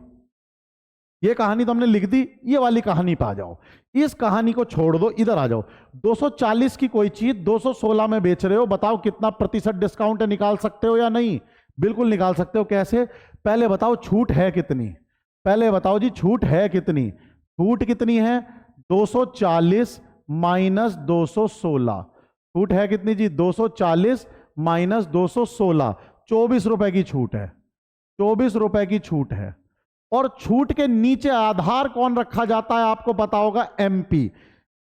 कहानी तो हमने लिख दी, ये वाली कहानी पे आ जाओ। इस कहानी को छोड़ दो, इधर आ जाओ। 240 की कोई चीज 216 में बेच रहे हो, बताओ कितना प्रतिशत डिस्काउंट है, निकाल सकते हो या नहीं, बिल्कुल निकाल सकते हो। कैसे, पहले बताओ छूट है कितनी, पहले बताओ जी छूट है कितनी, छूट कितनी है, 240 माइनस 216, छूट है कितनी जी, 240 माइनस 216, 24 रुपए की छूट है, 24 रुपए की छूट है। और छूट के नीचे आधार कौन रखा जाता है, आपको पता होगा, एमपी।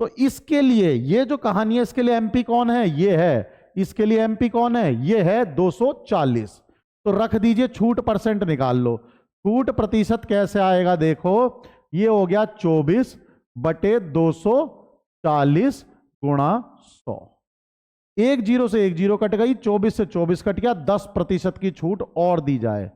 तो इसके लिए ये जो कहानी है, इसके लिए एमपी कौन है, ये है, इसके लिए एमपी कौन है, ये है 240। तो रख दीजिए, छूट परसेंट निकाल लो। छूट प्रतिशत कैसे आएगा, देखो ये हो गया 24/240 गुणा 100। एक जीरो से एक जीरो कट गई, 24 से 24 कट गया, 10% की छूट और दी जाए,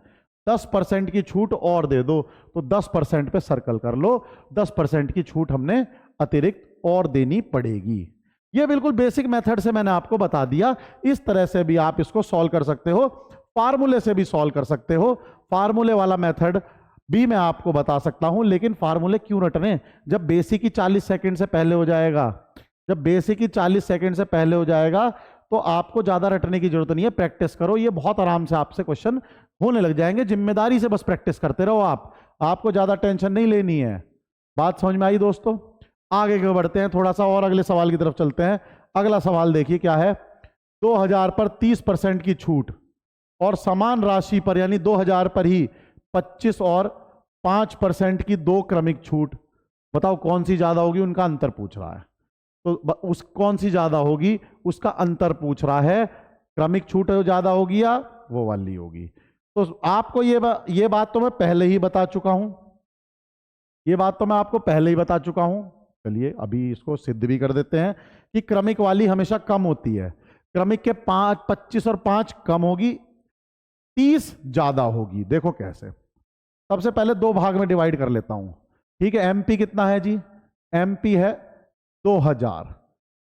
10% की छूट और दे दो, तो 10% पे सर्कल कर लो, 10% की छूट हमने अतिरिक्त और देनी पड़ेगी। ये बिल्कुल बेसिक मेथड से मैंने आपको बता दिया। इस तरह से भी आप इसको सॉल्व कर सकते हो, फार्मूले से भी सॉल्व कर सकते हो। फार्मूले वाला मेथड भी मैं आपको बता सकता हूं, लेकिन फार्मूले क्यों रटने, जब बेसिक ही 40 सेकंड से पहले हो जाएगा, जब बेसिक ही 40 सेकंड से पहले हो जाएगा तो आपको ज्यादा रटने की जरूरत नहीं है। प्रैक्टिस करो, ये बहुत आराम से आपसे क्वेश्चन होने लग जाएंगे। जिम्मेदारी से बस प्रैक्टिस करते रहो आप, आपको ज्यादा टेंशन नहीं लेनी है। बात समझ में आई दोस्तों? आगे बढ़ते हैं, थोड़ा सा और अगले सवाल की तरफ चलते हैं। अगला सवाल देखिए क्या है, 2000 पर 30% की छूट और समान राशि पर यानी 2000 पर ही 25 और 5% की 2 क्रमिक छूट, बताओ कौन सी ज्यादा होगी, उनका अंतर पूछ रहा है। तो उस कौन सी ज्यादा होगी उसका अंतर पूछ रहा है, क्रमिक छूट ज्यादा होगी या वो वाली होगी। तो आपको ये बात तो मैं पहले ही बता चुका हूं, ये बात तो मैं आपको पहले ही बता चुका हूं। चलिए अभी इसको सिद्ध भी कर देते हैं कि क्रमिक वाली हमेशा कम होती है, क्रमिक के 25 और 5 कम होगी, 30 ज्यादा होगी। देखो कैसे, सबसे पहले 2 भाग में डिवाइड कर लेता हूं। ठीक है, एमपी कितना है जी, एमपी है 2000,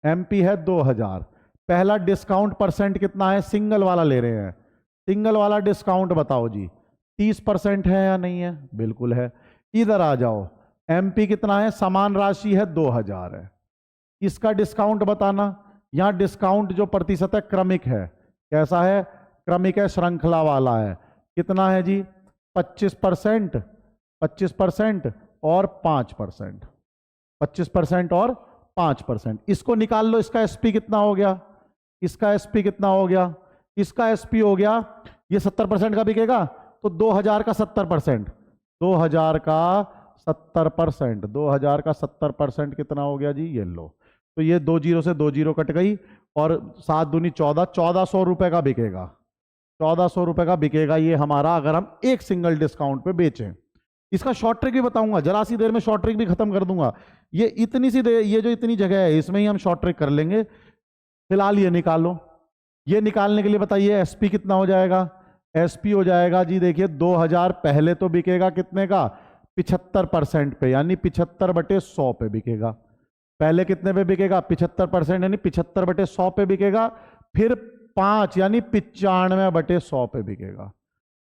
एमपी है 2000। पहला डिस्काउंट परसेंट कितना है, सिंगल वाला ले रहे हैं, सिंगल वाला डिस्काउंट बताओ जी, 30% है या नहीं है? बिल्कुल है। इधर आ जाओ, एमपी कितना है? समान राशि है 2000 है। इसका डिस्काउंट बताना। यहां डिस्काउंट जो प्रतिशत है क्रमिक है। कैसा है? क्रमिक है, श्रृंखला वाला है। कितना है जी? 25%, 25% और 5%, 25% और 5%। इसको निकाल लो। इसका एसपी कितना हो गया? इसका एसपी कितना हो गया? इसका एसपी हो गया, ये 70% का बिकेगा तो 2000 का 70%, 2000 का 70%, 2000 का 70% कितना हो गया जी? ये लो। तो ये 2 जीरो से 2 जीरो कट गई और 7 दूनी 14, 1400 रुपए का बिकेगा। 1400 रुपए का बिकेगा ये हमारा, अगर हम एक सिंगल डिस्काउंट पे बेचें। इसका शॉर्ट ट्रिक भी बताऊंगा, जरा सी देर में शॉर्ट ट्रिक भी खत्म कर दूंगा। ये इतनी सी देर, ये जो इतनी जगह है इसमें ही हम शॉर्ट ट्रिक कर लेंगे। फिलहाल ये निकालो। ये निकालने के लिए बताइए एसपी कितना हो जाएगा? एसपी हो जाएगा जी, देखिए 2000 पहले तो बिकेगा कितने का? 75% पे, यानी 75/100 पे बिकेगा। पहले कितने पे बिकेगा? 75%, यानी 75/100 पे बिकेगा। फिर 5 यानी 95/100 पे बिकेगा।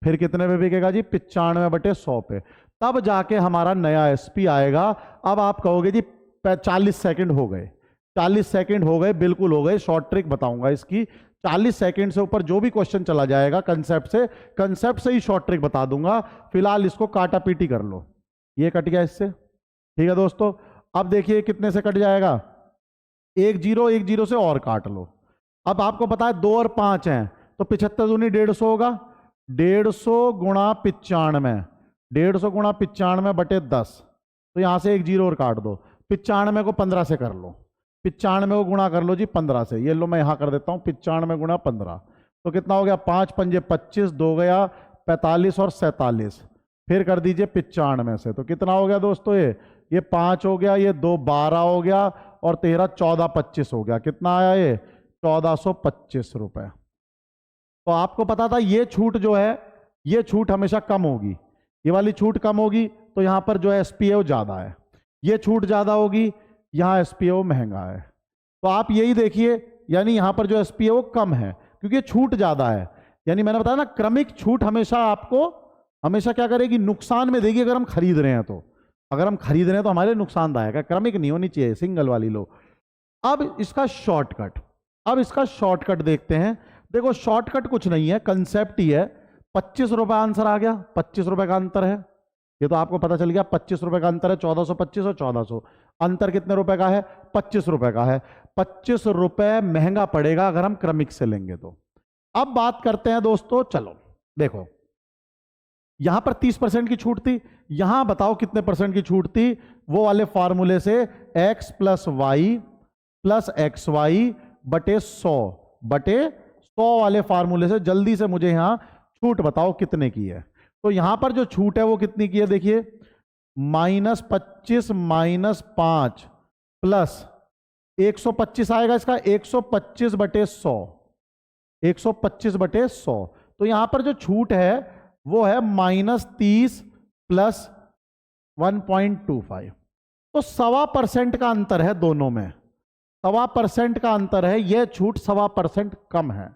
फिर कितने पे बिकेगा जी? 95/100 पे। तब जाके हमारा नया एसपी आएगा। अब आप कहोगे जी 40 सेकंड हो गए, 40 सेकंड हो गए, बिल्कुल हो गए। शॉर्ट ट्रिक बताऊंगा इसकी। 40 सेकंड से ऊपर जो भी क्वेश्चन चला जाएगा कंसेप्ट से ही शॉर्ट ट्रिक बता दूंगा। फिलहाल इसको काटा पीटी कर लो। ये कट गया इससे, ठीक है दोस्तों। अब देखिए कितने से कट जाएगा? 1 जीरो से और काट लो। अब आपको पता है 2 और 5 हैं, तो 75 दूनी 150 होगा। 150 गुणा 95, 150 गुणा 95/10। तो यहां से 1 जीरो और काट दो। 95 को 15 से कर लो। 95 को गुणा कर लो जी 15 से। ये लो मैं यहां कर देता हूं, 95 गुणा 15। तो कितना हो गया? 5 पंजे 25, 2 गया 45 और 47। फिर कर दीजिए 95 से, तो कितना हो गया दोस्तों? ये 5 हो गया, ये 2 12 हो गया और 13 14 25 हो गया। कितना आया ये? 1425 रुपए। तो आपको पता था ये छूट जो है, ये छूट हमेशा कम होगी। ये वाली छूट कम होगी तो यहां पर जो एसपी है वो ज्यादा है। ये छूट ज्यादा होगी, यहां एसपी है वो महंगा है। तो आप यही देखिए, यानी यहां पर जो एसपी है वो कम है क्योंकि ये छूट ज्यादा है। यानी मैंने बताया ना, क्रमिक छूट हमेशा आपको हमेशा क्या करेगी? नुकसान में देगी। अगर हम खरीद रहे हैं तो, अगर हम खरीद रहे हैं तो हमारे लिएनुकसानदायक है। क्रमिक नहीं होनी चाहिए, सिंगल वाली लो। अब इसका शॉर्टकट, अब इसका शॉर्टकट देखते हैं। देखो शॉर्टकट कुछ नहीं है, कंसेप्ट ही है। 25 रुपए आंसर आ गया, 25 रुपए का अंतर है। ये तो आपको पता चल गया, 25 रुपए का अंतर है। 1425 और 1400, अंतर कितने रुपए का है? 25 रुपए का है। 25 रुपए महंगा पड़ेगा अगर हम क्रमिक से लेंगे तो। अब बात करते हैं दोस्तों, चलो देखो यहां पर 30% की छूट थी, यहां बताओ कितने परसेंट की छूट थी? वो वाले फॉर्मूले से x + y + xy/100/100 वाले फार्मूले से जल्दी से मुझे यहां छूट बताओ कितने की है। तो यहां पर जो छूट है वो कितनी की है? देखिए -25 -5 प्लस 125 आएगा इसका, 125/100, 125/100। तो यहां पर जो छूट है वो है -30 + 1.25। तो 1.25% का अंतर है दोनों में, 1.25% का अंतर है। यह छूट 1.25% कम है,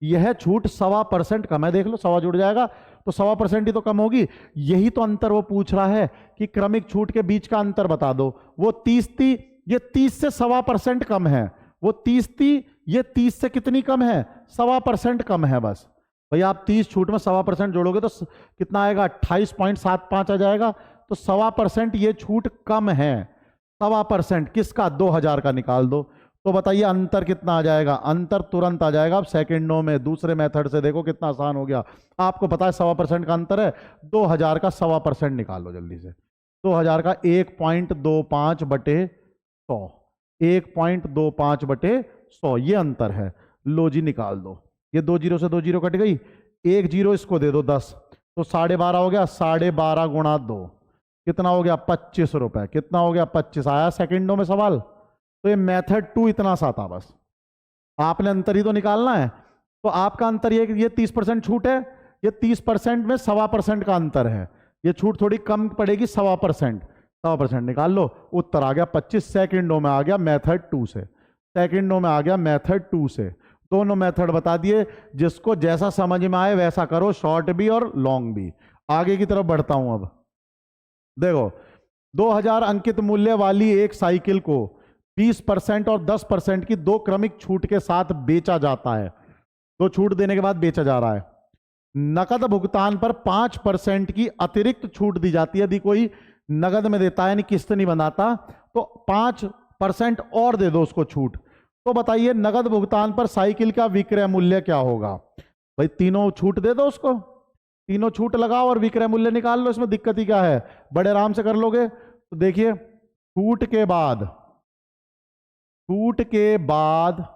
यह छूट 1.25% कम है। देख लो 1.25 जुड़ जाएगा तो 1.25% ही तो कम होगी। यही तो अंतर वो पूछ रहा है कि क्रमिक छूट के बीच का अंतर बता दो। वो 30 थी, ये 30 से 1.25% कम है। वो 30 थी, ये 30 से कितनी कम है? 1.25% कम है बस। भैया आप 30 छूट में 1.25% जोड़ोगे तो कितना आएगा? 28.75 आ जाएगा। तो 1.25% ये छूट कम है। 1.25% किसका? 2000 का निकाल दो। तो बताइए अंतर कितना आ जाएगा? अंतर तुरंत आ जाएगा। अब सेकंडों में दूसरे मेथड से देखो कितना आसान हो गया। आपको पता है 1.25% का अंतर है, 2000 का 1.25% निकालो जल्दी से। 2000 का 1.25/100, 1.25/100 ये अंतर है। लो जी निकाल दो। ये 2 जीरो से 2 जीरो कट गई, 1 जीरो इसको दे दो 10, तो 12.5 हो गया। 12.5 गुणा 2 कितना हो गया? 25 रुपए। कितना हो गया? 25 आया सेकंडों में सवाल। तो ये मेथड 2 इतना सा था बस, आपने अंतर ही तो निकालना है। तो आपका अंतर ये 30% छूट है, ये 30% में 1.25% का अंतर है। ये छूट थोड़ी कम पड़ेगी, 1.25%। 1.25% निकाल लो, उत्तर आ गया 25। सेकंडों में आ गया मेथड 2 से, सेकंडों में आ गया मेथड 2 से। दोनों मेथड बता दिए, जिसको जैसा समझ में आए वैसा करो, शॉर्ट भी और लॉन्ग भी। आगे की तरफ बढ़ता हूं। अब देखो 2000 अंकित मूल्य वाली एक साइकिल को 20% और 10% की दो क्रमिक छूट के साथ बेचा जाता है। दो छूट देने के बाद बेचा जा रहा है। नकद भुगतान पर 5% की अतिरिक्त छूट दी जाती है। यदि कोई नगद में देता है यानी किस्त नहीं बनाता तो 5% और दे दो उसको छूट। तो बताइए नगद भुगतान पर साइकिल का विक्रय मूल्य क्या होगा? भाई तीनों छूट दे दो उसको, तीनों छूट लगाओ और विक्रय मूल्य निकाल लो। इसमें दिक्कत ही क्या है, बड़े आराम से कर लोगे। तो देखिए छूट के बाद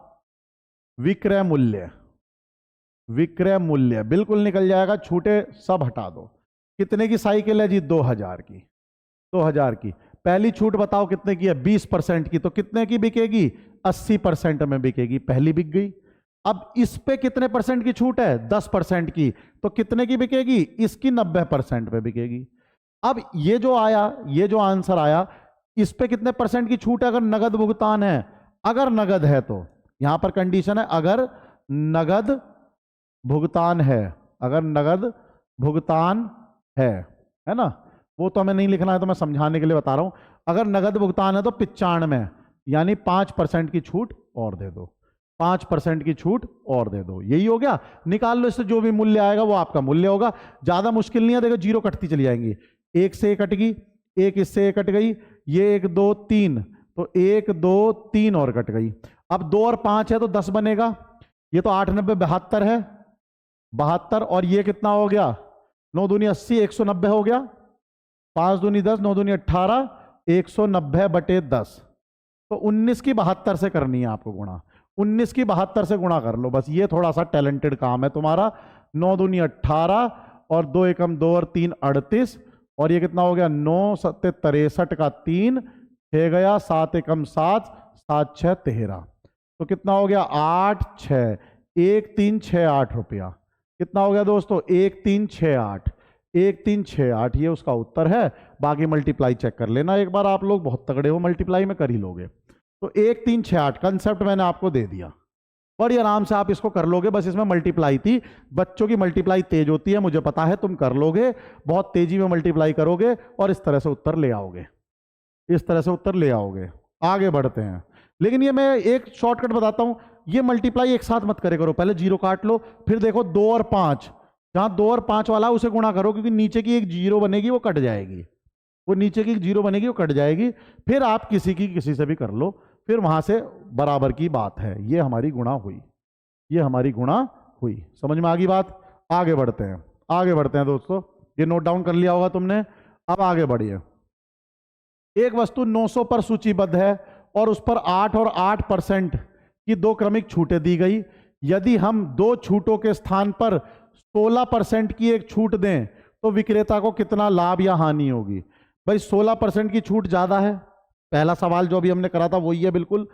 विक्रय मूल्य, विक्रय मूल्य बिल्कुल निकल जाएगा। छूटे सब हटा दो। कितने की साइकिल है जी? 2000 की। 2000 की पहली छूट बताओ कितने की है? 20% की। तो कितने की बिकेगी? 80% में बिकेगी। पहली बिक गई। अब इस पे कितने परसेंट की छूट है? 10% की। तो कितने की बिकेगी? इसकी 90% पे बिकेगी। अब ये जो आया, ये जो आंसर आया, इस पे कितने परसेंट की छूट है अगर नगद भुगतान है? अगर नगद है तो यहां पर कंडीशन है अगर नगद भुगतान है, अगर नगद भुगतान है ना। वो तो हमें नहीं लिखना है, तो मैं समझाने के लिए बता रहा हूं। अगर नगद भुगतान है तो 95, यानी 5% की छूट और दे दो। 5% की छूट और दे दो। यही हो गया। निकाल लो इससे, जो भी मूल्य आएगा वो आपका मूल्य होगा। ज्यादा मुश्किल नहीं है। देखो जीरो कटती चली जाएंगी। एक से एक कट गई, एक इससे एक कट गई, ये 1 2 3, तो 1 2 3 और कट गई। अब 2 और 5 है तो 10 बनेगा। ये तो 8 9 72 है, 72। और ये कितना हो गया? 9 दूनी 80, 190 हो गया। 5 दूनी 10, 9 दूनी 18, 190/10। तो 19 की 72 से करनी है आपको गुणा। 19 की 72 से गुणा कर लो बस। ये थोड़ा सा टैलेंटेड काम है तुम्हारा। 9 दूनी 18 और 2 एकम 2 और 3 38, और ये कितना हो गया? 9 7 63 का 3 6 गया, 7 एकम 7, 7 6 13। तो कितना हो गया? 8 6 1 3 6 8 रुपया। कितना हो गया दोस्तों? 1 3 6 8, 1 3 6 8। ये उसका उत्तर है। बाकी मल्टीप्लाई चेक कर लेना एक बार। आप लोग बहुत तगड़े हो, मल्टीप्लाई में कर ही लोगे। तो 1 3 6 8 कंसेप्ट मैंने आपको दे दिया, बड़ी आराम से आप इसको कर लोगे। बस इसमें मल्टीप्लाई थी। बच्चों की मल्टीप्लाई तेज होती है, मुझे पता है। तुम कर लोगे, बहुत तेजी में मल्टीप्लाई करोगे और इस तरह से उत्तर ले आओगे, इस तरह से उत्तर ले आओगे। आगे बढ़ते हैं। लेकिन ये मैं एक शॉर्टकट बताता हूं। ये मल्टीप्लाई एक साथ मत करे करो। पहले जीरो काट लो, फिर देखो 2 और 5, जहां 2 और 5 वाला उसे गुणा करो, क्योंकि नीचे की एक जीरो बनेगी वो कट जाएगी। वो नीचे की एक जीरो बनेगी वो कट जाएगी। फिर आप किसी से भी कर लो, फिर वहां से बराबर की बात है। ये हमारी गुणा हुई, ये हमारी गुणा हुई। समझ में आ गई बात? आगे बढ़ते हैं, आगे बढ़ते हैं दोस्तों। ये नोट डाउन कर लिया होगा तुमने। अब आगे बढ़िए। एक वस्तु 900 पर सूचीबद्ध है और उस पर 8 और 8% की दो क्रमिक छूटें दी गई। यदि हम दो छूटों के स्थान पर 16% की एक छूट दें तो विक्रेता को कितना लाभ या हानि होगी? भाई 16% की छूट ज्यादा है। पहला सवाल जो अभी हमने करा था वही है बिल्कुल।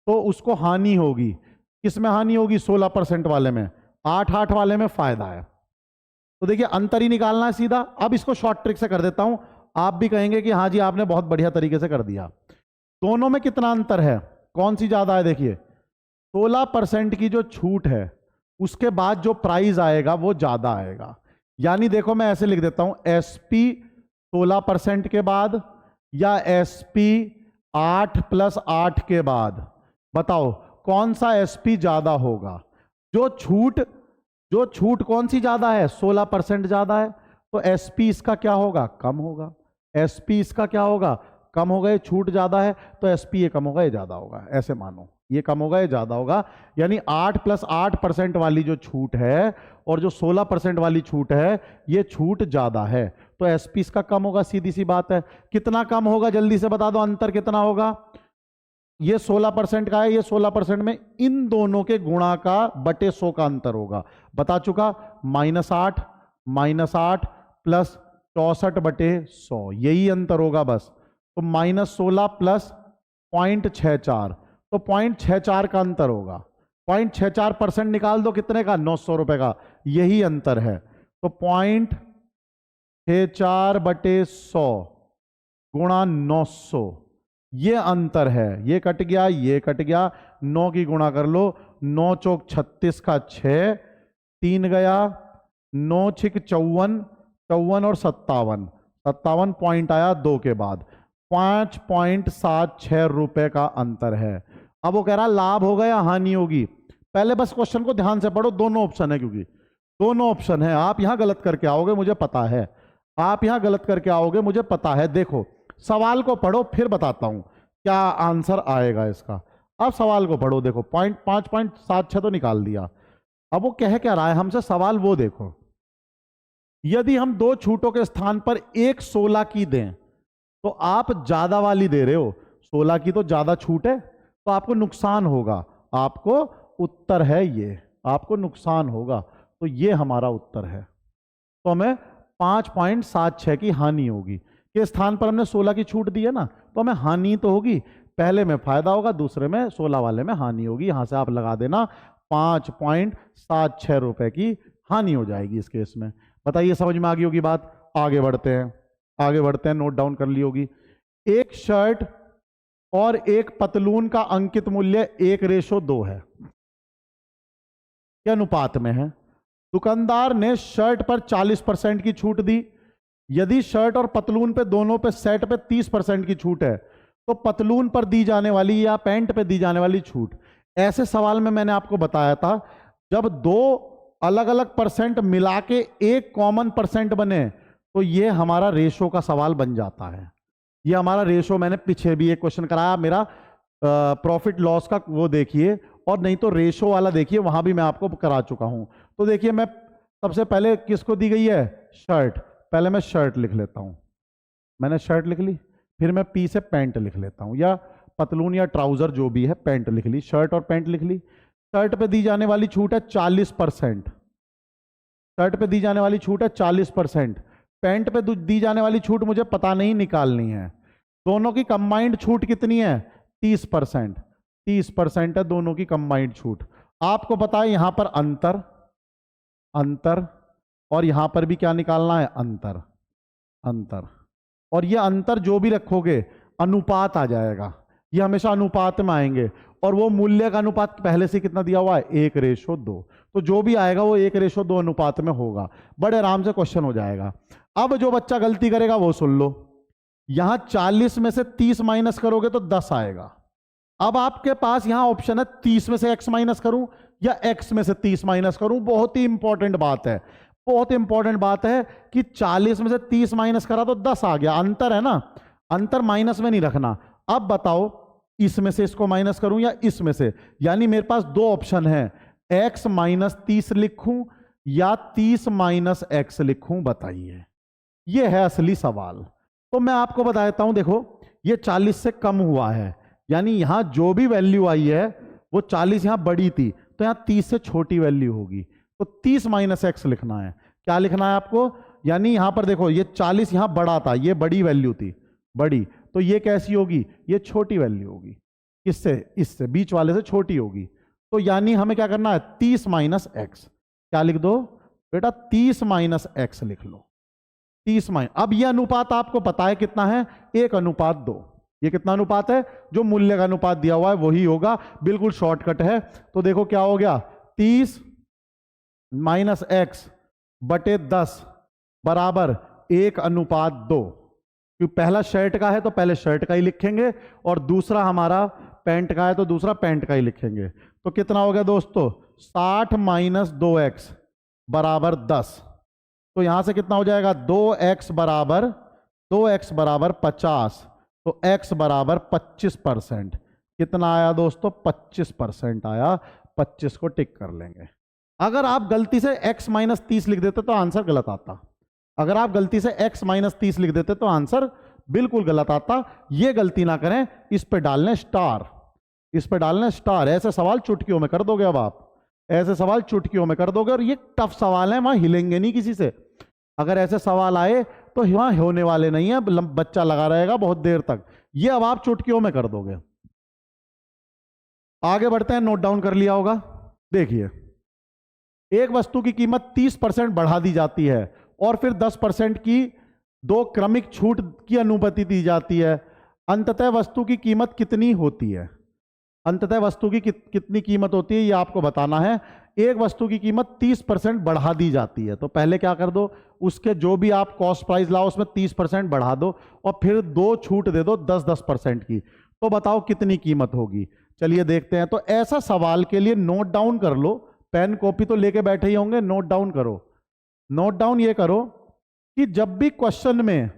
तो उसको हानि होगी। किसमें हानि होगी? 16% वाले में। 8 वाले में फायदा है। तो देखिए अंतर ही निकालना है सीधा। अब इसको शॉर्ट ट्रिक से कर देता हूं। आप भी कहेंगे कि हाँ जी आपने बहुत बढ़िया तरीके से कर दिया। दोनों में कितना अंतर है? कौन सी ज्यादा है? देखिए 16% की जो छूट है उसके बाद जो प्राइस आएगा वो ज्यादा आएगा। यानी देखो मैं ऐसे लिख देता हूं, एसपी 16% के बाद या एसपी 8 + 8 के बाद। बताओ कौन सा एसपी ज्यादा होगा? जो छूट कौन सी ज्यादा है? 16% ज्यादा है। तो एसपी इसका क्या होगा? कम होगा। एसपी इसका क्या होगा? कम होगा। ये छूट ज्यादा है तो एसपी ये कम होगा, ये ज्यादा होगा। ऐसे मानो ये कम होगा, ये ज्यादा होगा। यानी 8 + 8% वाली जो छूट है और जो 16% वाली छूट है, ये छूट ज्यादा है। तो एसपी इसका कम होगा, सीधी सी बात है। कितना कम होगा जल्दी से बता दो, अंतर कितना होगा? ये 16% का है, ये 16% में इन दोनों के गुणा का बटे 100 का अंतर होगा। बता चुका। -8 + 64/100 यही अंतर होगा बस। तो -16 + 0.64, तो 0.64 का अंतर होगा। 0.64% निकाल दो कितने का? 900 रुपए का। यही अंतर है। तो 0.64/100 गुणा 900, ये अंतर है। ये कट गया, ये कट गया। 9 की गुणा कर लो 9 चौक 36 का 6, 3 गया, 9 छिक 54, 54 और 57, 57 पॉइंट आया 2 के बाद, 5.76 रुपए का अंतर है। अब वो कह रहा लाभ होगा या हानि होगी। पहले बस क्वेश्चन को ध्यान से पढ़ो, दोनों ऑप्शन है, क्योंकि दोनों ऑप्शन है। आप यहां गलत करके आओगे मुझे पता है, आप यहां गलत करके आओगे मुझे पता है। देखो सवाल को पढ़ो फिर बताता हूं क्या आंसर आएगा इसका। अब सवाल को पढ़ो, देखो 5.76 तो निकाल दिया। अब वो कह क्या रहा है हमसे, सवाल वो देखो, यदि हम 2 छूटों के स्थान पर एक 16 की दें तो आप ज्यादा वाली दे रहे हो, 16 की तो ज्यादा छूट है तो आपको नुकसान होगा। आपको उत्तर है ये, आपको नुकसान होगा, तो ये हमारा उत्तर है। तो हमें 5.76 की हानि होगी। के स्थान पर हमने 16 की छूट दी है ना, तो हमें हानि तो होगी, पहले में फायदा होगा, दूसरे में 16 वाले में हानि होगी। यहां से आप लगा देना 5.76 रुपए की हानि हो जाएगी इस केस में। बताइए समझ में आ गई होगी बात। आगे बढ़ते हैं, आगे बढ़ते हैं, नोट डाउन कर ली होगी। एक शर्ट और एक पतलून का अंकित मूल्य 1:2 है, क्या अनुपात में है। दुकानदार ने शर्ट पर 40% की छूट दी। यदि शर्ट और पतलून पे दोनों पे सेट पे 30% की छूट है तो पतलून पर दी जाने वाली या पैंट पे दी जाने वाली छूट। ऐसे सवाल में मैंने आपको बताया था जब 2 अलग अलग परसेंट मिला के एक कॉमन परसेंट बने तो ये हमारा रेशो का सवाल बन जाता है। ये हमारा रेशो, मैंने पीछे भी एक क्वेश्चन कराया मेरा प्रॉफिट लॉस का, वो देखिए, और नहीं तो रेशो वाला देखिए, वहां भी मैं आपको करा चुका हूं। तो देखिए मैं सबसे पहले किसको दी गई है, शर्ट, पहले मैं शर्ट लिख लेता हूं, मैंने शर्ट लिख ली, फिर मैं पी से पैंट लिख लेता हूं, या पतलून या ट्राउजर जो भी है, पैंट लिख ली, शर्ट और पैंट लिख ली। शर्ट पे दी जाने वाली छूट है 40%, शर्ट पे दी जाने वाली छूट है 40%, पैंट पे दी जाने वाली छूट मुझे पता नहीं, निकालनी है। दोनों की कंबाइंड छूट कितनी है, 30%, 30% है दोनों की कंबाइंड छूट। आपको पता है यहां पर अंतर, अंतर, और यहां पर भी क्या निकालना है, अंतर, अंतर, और ये अंतर जो भी रखोगे अनुपात आ जाएगा, ये हमेशा अनुपात में आएंगे, और वो मूल्य का अनुपात पहले से कितना दिया हुआ है, 1:2, तो जो भी आएगा वो 1:2 अनुपात में होगा। बड़े आराम से क्वेश्चन हो जाएगा। अब जो बच्चा गलती करेगा वो सुन लो, यहां 40 में से 30 माइनस करोगे तो 10 आएगा। अब आपके पास यहां ऑप्शन है 30 में से x माइनस करूं या x में से 30 माइनस करूं। बहुत ही इंपॉर्टेंट बात है, बहुत इंपॉर्टेंट बात है कि 40 में से 30 माइनस करा तो 10 आ गया, अंतर है ना, अंतर माइनस में नहीं रखना। अब बताओ इसमें से इसको माइनस करूं या इसमें से, यानी मेरे पास 2 ऑप्शन है, x माइनस 30 लिखूं या 30 माइनस x लिखूं, बताइए। ये है असली सवाल। तो मैं आपको बता देता हूं, देखो ये 40 से कम हुआ है, यानी यहां जो भी वैल्यू आई है वो 40 यहां बड़ी थी, तो यहां 30 से छोटी वैल्यू होगी, तो 30 माइनस x लिखना है। क्या लिखना है आपको, यानी यहां पर देखो ये 40 यहां बड़ा था, ये बड़ी वैल्यू थी, बड़ी, तो ये कैसी होगी, ये छोटी वैल्यू होगी, किससे, इससे, बीच वाले से छोटी होगी। तो यानी हमें क्या करना है, 30 माइनस एक्स, क्या लिख दो बेटा, 30 माइनस एक्स लिख लो, 30 माइनस। अब ये अनुपात आपको पता है कितना है, 1:2। ये कितना अनुपात है, जो मूल्य का अनुपात दिया हुआ है वही होगा, बिल्कुल शॉर्टकट है। तो देखो क्या हो गया, 30 माइनस एक्स बटे 10 बराबर 1:2। क्योंकि पहला शर्ट का है तो पहले शर्ट का ही लिखेंगे, और दूसरा हमारा पैंट का है तो दूसरा पैंट का ही लिखेंगे। तो कितना हो गया दोस्तों, 60 माइनस 2x बराबर 10। तो यहां से कितना हो जाएगा, 2x बराबर 50, तो x बराबर 25%। कितना आया दोस्तों, 25% आया, 25 को टिक कर लेंगे। अगर आप गलती से x माइनस 30 लिख देते तो आंसर गलत आता, अगर आप गलती से x माइनस 30 लिख देते तो आंसर बिल्कुल गलत आता। ये गलती ना करें, इस पे डालने स्टार, इस पे डालने स्टार। ऐसे सवाल चुटकियों में कर दोगे, अब आप ऐसे सवाल चुटकियों में कर दोगे, और ये टफ सवाल है, वहां हिलेंगे नहीं किसी से। अगर ऐसे सवाल आए तो वहां होने वाले नहीं है, बच्चा लगा रहेगा बहुत देर तक। ये अब आप चुटकियों में कर दोगे। आगे बढ़ते हैं, नोट डाउन कर लिया होगा। देखिए, एक वस्तु की कीमत 30% बढ़ा दी जाती है और फिर 10% की 2 क्रमिक छूट की अनुमति दी जाती है। अंततः वस्तु की कीमत कितनी होती है। अंततः वस्तु की कितनी कीमत होती है ये आपको बताना है। एक वस्तु की कीमत 30% बढ़ा दी जाती है, तो पहले क्या कर दो, उसके जो भी आप कॉस्ट प्राइस लाओ उसमें 30% बढ़ा दो और फिर 2 छूट दे दो 10-10% की, तो बताओ कितनी कीमत होगी। चलिए देखते हैं। तो ऐसा सवाल के लिए नोट डाउन कर लो, पेन कॉपी तो लेके बैठे ही होंगे, नोट डाउन करो। नोट डाउन ये करो कि जब भी क्वेश्चन में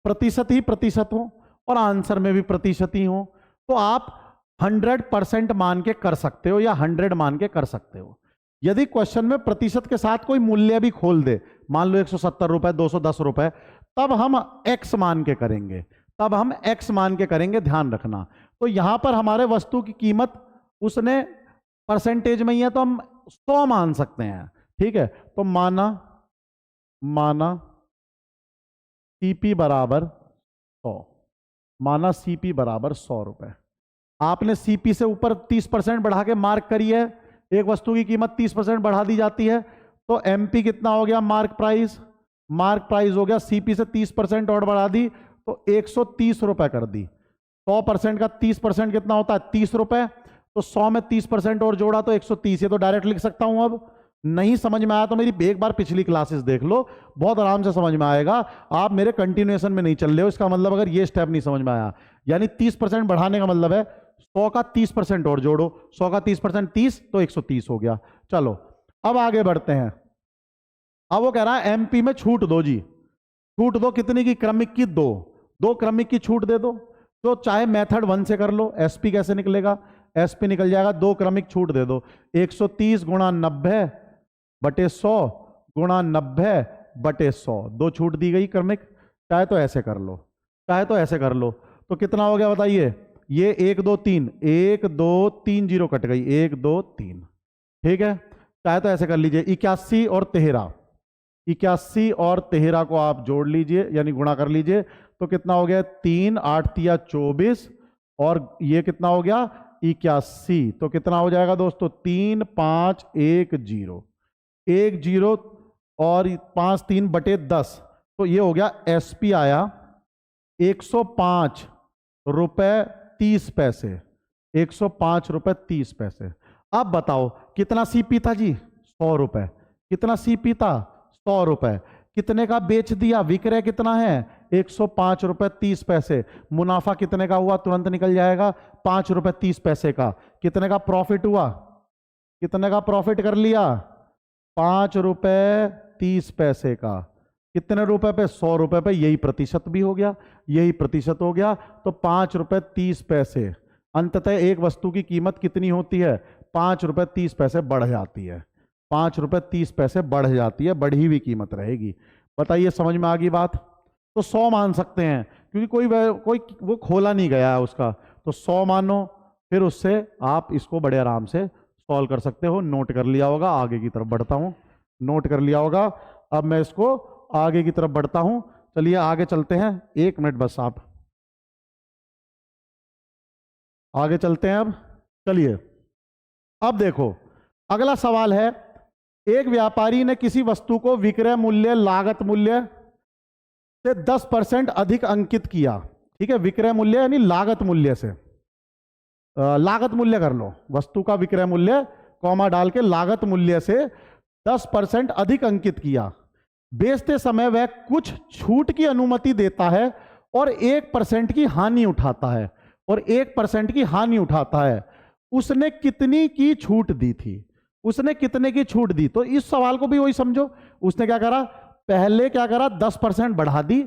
प्रतिशत ही प्रतिशत हो और आंसर में भी प्रतिशत ही हो, तो आप 100% मान के कर सकते हो या 100 मान के कर सकते हो। यदि क्वेश्चन में प्रतिशत के साथ कोई मूल्य भी खोल दे, मान लो 170 रुपए, 210 रुपए, तब हम x मान के करेंगे, तब हम x मान के करेंगे, ध्यान रखना। तो यहां पर हमारे वस्तु की कीमत उसने परसेंटेज में ही है तो हम 100 मान सकते हैं, ठीक है। तो माना CP बराबर 100, माना CP बराबर 100 रुपए। आपने CP से ऊपर 30% बढ़ा के मार्क करी है, एक वस्तु की कीमत 30% बढ़ा दी जाती है, तो MP कितना हो गया, मार्क प्राइस हो गया, CP से 30% और बढ़ा दी तो 130 रुपए कर दी। 100% का 30% कितना होता है, 30 रुपए, तो 100 में 30% और जोड़ा तो 130। ये तो डायरेक्ट लिख सकता हूं। अब नहीं समझ में आया तो मेरी एक बार पिछली क्लासेस देख लो, बहुत आराम से समझ में आएगा। आप मेरे कंटिन्यूएशन में नहीं चल रहे हो, इसका मतलब अगर ये स्टेप नहीं समझ में आया, यानी 30% बढ़ाने का मतलब है 100 का 30% और जोड़ो, 100 का 30% 30, तो 130 हो गया। चलो अब आगे बढ़ते हैं। अब वो कह रहा है MP में छूट दो जी, छूट दो कितनी की, क्रमिक की, दो क्रमिक की छूट दे दो। तो चाहे मेथड 1 से कर लो, SP कैसे निकलेगा, SP निकल जाएगा, 2 क्रमिक छूट दे दो, 130 गुणा 90 बटे 100 गुणा 90 बटे 100, 2 छूट दी गई क्रमिक। चाहे तो ऐसे कर लो, चाहे तो ऐसे कर लो, तो कितना हो गया बताइए, ये 1 2 3, 1 2 3 जीरो कट गई, 1 2 3, ठीक है। चाहे तो ऐसे कर लीजिए, 81 और 13, 81 और 13 को आप जोड़ लीजिए यानी गुणा कर लीजिए, तो कितना हो गया, 3 8 तिया 24 और ये कितना हो गया 81, तो कितना हो जाएगा दोस्तों, 3 5 1 0, 1 0 और 5 3 बटे 10, तो ये हो गया SP आया 105 रुपए 30 पैसे, 105 रुपए 30 पैसे। अब बताओ कितना CP था जी, 100 रुपए। कितना CP था, 100 रुपए। कितने का बेच दिया, विक्रय कितना है, 105 रुपए 30 पैसे। मुनाफा कितने का हुआ, तुरंत निकल जाएगा, 5 रुपए 30 पैसे का। कितने का प्रॉफिट हुआ, कितने का प्रॉफिट कर लिया, 5 रुपए 30 पैसे का। कितने रुपए पे, 100 रुपए पे, यही प्रतिशत भी हो गया, यही प्रतिशत हो गया, तो 5 रुपए 30 पैसे। अंततः एक वस्तु की कीमत कितनी होती है, 5 रुपए 30 पैसे बढ़ जाती है, 5 रुपए 30 पैसे बढ़ जाती है, बढ़ी हुई कीमत रहेगी। बताइए समझ में आ गई बात। तो 100 मान सकते हैं क्योंकि कोई वो खोला नहीं गया है उसका, तो 100 मानो, फिर उससे आप इसको बड़े आराम से सॉल्व कर सकते हो। नोट कर लिया होगा, आगे की तरफ बढ़ता हूं, नोट कर लिया होगा। अब मैं इसको आगे की तरफ बढ़ता हूं, चलिए आगे चलते हैं, 1 मिनट बस, आप आगे चलते हैं। अब चलिए, अब देखो अगला सवाल है, एक व्यापारी ने किसी वस्तु को विक्रय मूल्य लागत मूल्य से 10% अधिक अंकित किया, ठीक है। विक्रय मूल्य यानी लागत मूल्य से, लागत मूल्य कर लो, वस्तु का विक्रय मूल्य कॉमा डाल के लागत मूल्य से 10% अधिक अंकित किया। बेचते समय वह कुछ छूट की अनुमति देता है और 1% की हानि उठाता है, और 1% की हानि उठाता है। उसने कितनी की छूट दी थी, उसने कितने की छूट दी। तो इस सवाल को भी वही समझो, उसने क्या करा, पहले क्या करा, 10% बढ़ा दी,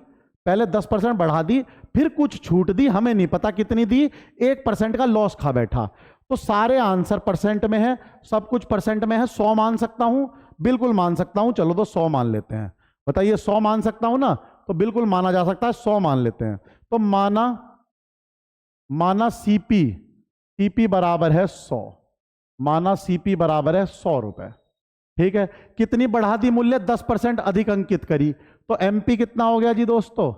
पहले 10% बढ़ा दी, फिर कुछ छूट दी, हमें नहीं पता कितनी दी, 1% का लॉस खा बैठा। तो सारे आंसर परसेंट में है, सब कुछ परसेंट में है। 100 मान सकता हूं, बिल्कुल मान सकता हूं, चलो तो 100 मान लेते हैं। बताइए 100 मान सकता हूं ना, तो बिल्कुल माना जा सकता है, 100 मान लेते हैं। तो माना CP बराबर है 100, माना CP बराबर है 100 रुपए, ठीक है। कितनी बढ़ा दी मूल्य, 10% अधिक अंकित करी, तो MP कितना हो गया जी दोस्तों,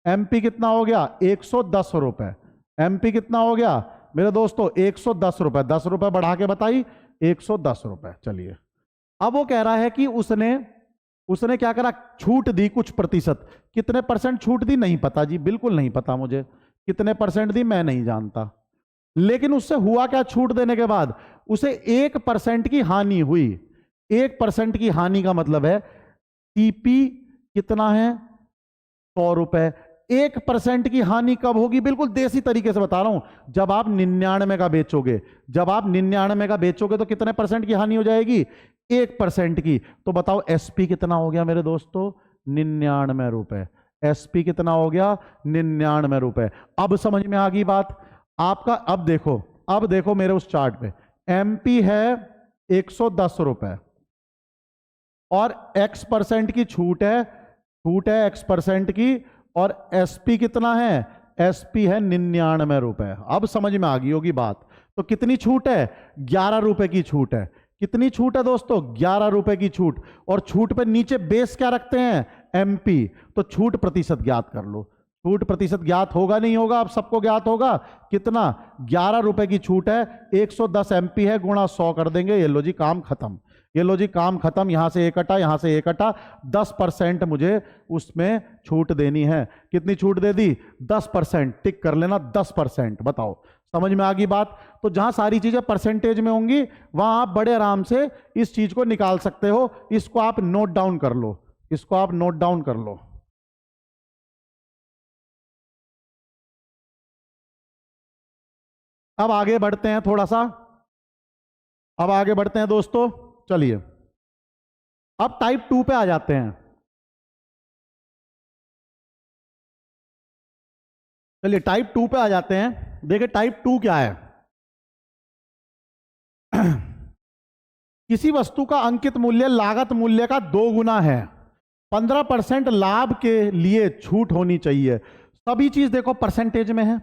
MP कितना हो गया, 110 रुपए। MP कितना हो गया मेरे दोस्तों, 110 रुपए। 10 रुपए बढ़ा के बताई, 110 रुपए। चलिए, अब वो कह रहा है कि उसने क्या करा, छूट दी कुछ प्रतिशत। कितने परसेंट छूट दी, नहीं पता जी, बिल्कुल नहीं पता मुझे, कितने परसेंट दी मैं नहीं जानता। लेकिन उससे हुआ क्या, छूट देने के बाद उसे 1% की हानि हुई। 1% की हानि का मतलब है सीपी कितना है, 100 रुपए। 1% की हानि कब होगी, बिल्कुल देसी तरीके से बता रहा हूं, जब आप 99 का बेचोगे। जब आप 99 का बेचोगे तो कितने परसेंट की हानि हो जाएगी, 1% की। तो बताओ एसपी कितना हो गया मेरे दोस्तों, 99 रुपए। एसपी कितना हो गया, 99 रुपए। अब समझ में आ गई बात आपका। अब देखो मेरे उस चार्ट पे, एमपी है 110 रुपए और x% की छूट है x% की, और एसपी कितना है, एसपी है 99 रुपए। अब समझ में आ गई होगी बात। तो कितनी छूट है, 11 रुपए की छूट है। कितनी छूट है दोस्तों, 11 रुपए की छूट। और छूट पे नीचे बेस क्या रखते हैं, एमपी। तो छूट प्रतिशत ज्ञात कर लो। छूट प्रतिशत ज्ञात होगा नहीं होगा, अब सबको ज्ञात होगा। कितना, 11 रुपए की छूट है, 110 एमपी है, गुणा 100 कर देंगे। ये लो जी काम खत्म। ये लो जी काम खत्म। यहां से एक कटा, यहां से एक कटा, 10% मुझे उसमें छूट देनी है। कितनी छूट दे दी, 10%। टिक कर लेना 10%। बताओ समझ में आ गई बात। तो जहां सारी चीजें परसेंटेज में होंगी वहां आप बड़े आराम से इस चीज को निकाल सकते हो। इसको आप नोट डाउन कर लो, इसको आप नोट डाउन कर लो। अब आगे बढ़ते हैं थोड़ा सा, अब आगे बढ़ते हैं दोस्तों। चलिए अब टाइप 2 पे आ जाते हैं। चलिए टाइप 2 पे आ जाते हैं। देखिए टाइप 2 क्या है। किसी वस्तु का अंकित मूल्य लागत मूल्य का 2 गुना है, 15% लाभ के लिए छूट होनी चाहिए। सभी चीज देखो परसेंटेज में है,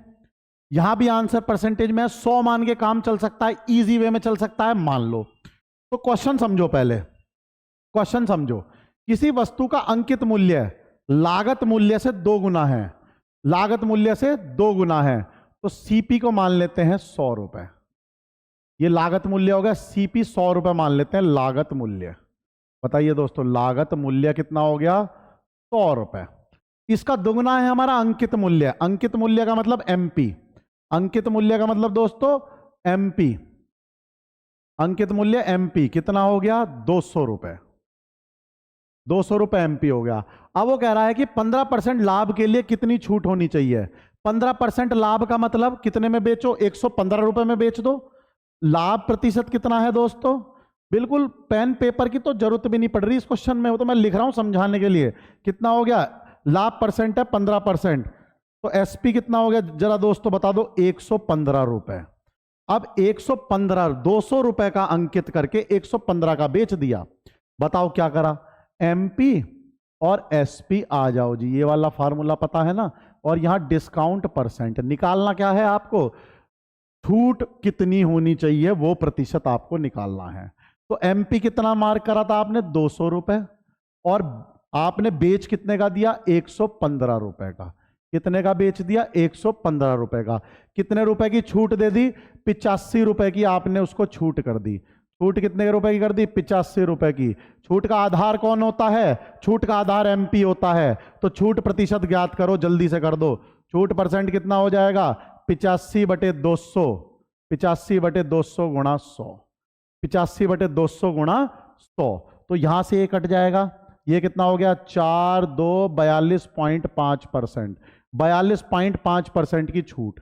यहां भी आंसर परसेंटेज में है। 100 मान के काम चल सकता है, इजी वे में चल सकता है, मान लो। तो क्वेश्चन समझो, पहले क्वेश्चन समझो। किसी वस्तु का अंकित मूल्य लागत मूल्य से 2 गुना है, लागत मूल्य से 2 गुना है, तो सीपी को मान लेते हैं 100 रुपए। ये लागत मूल्य हो गया, सीपी 100 रुपए मान लेते हैं लागत मूल्य। बताइए दोस्तों लागत मूल्य कितना हो गया, 100 रुपए। इसका दुगना है हमारा अंकित मूल्य। अंकित मूल्य का मतलब एमपी। अंकित मूल्य का मतलब दोस्तों एमपी। अंकित मूल्य एमपी कितना हो गया, 200 रुपए। 200 रुपए एमपी हो गया। अब वो कह रहा है कि 15% लाभ के लिए कितनी छूट होनी चाहिए। 15% लाभ का मतलब कितने में बेचो, 115 रुपए में बेच दो। लाभ प्रतिशत कितना है दोस्तों, बिल्कुल पेन पेपर की तो जरूरत भी नहीं पड़ रही इस क्वेश्चन में, वो तो मैं लिख रहा हूं समझाने के लिए। कितना हो गया, लाभ परसेंट है 15%, तो एसपी कितना हो गया जरा दोस्तों बता दो, 115 रुपए। अब 115, 200 रुपए का अंकित करके 115 का बेच दिया। बताओ क्या करा, एमपी और एसपी आ जाओ जी, ये वाला फार्मूला पता है ना। और यहां डिस्काउंट परसेंट निकालना क्या है आपको, छूट कितनी होनी चाहिए वो प्रतिशत आपको निकालना है। तो एमपी कितना मार्क करा था आपने, 200 रुपए, और आपने बेच कितने का दिया, 115 रुपए का। कितने का बेच दिया, 115 रुपए का। कितने रुपए की छूट दे दी, 85 रुपए की आपने उसको छूट कर दी। छूट कितने रुपए की कर दी, 85 रुपए की। छूट का आधार कौन होता है, छूट का आधार एमपी होता है। तो छूट प्रतिशत ज्ञात करो, जल्दी से कर दो। छूट परसेंट कितना हो जाएगा, 85/200, 85/200 गुणा 100, 85/200 गुणा 100। तो यहां से ये कट जाएगा, ये कितना हो गया, 4 2 42.5%। 42.5% की छूट,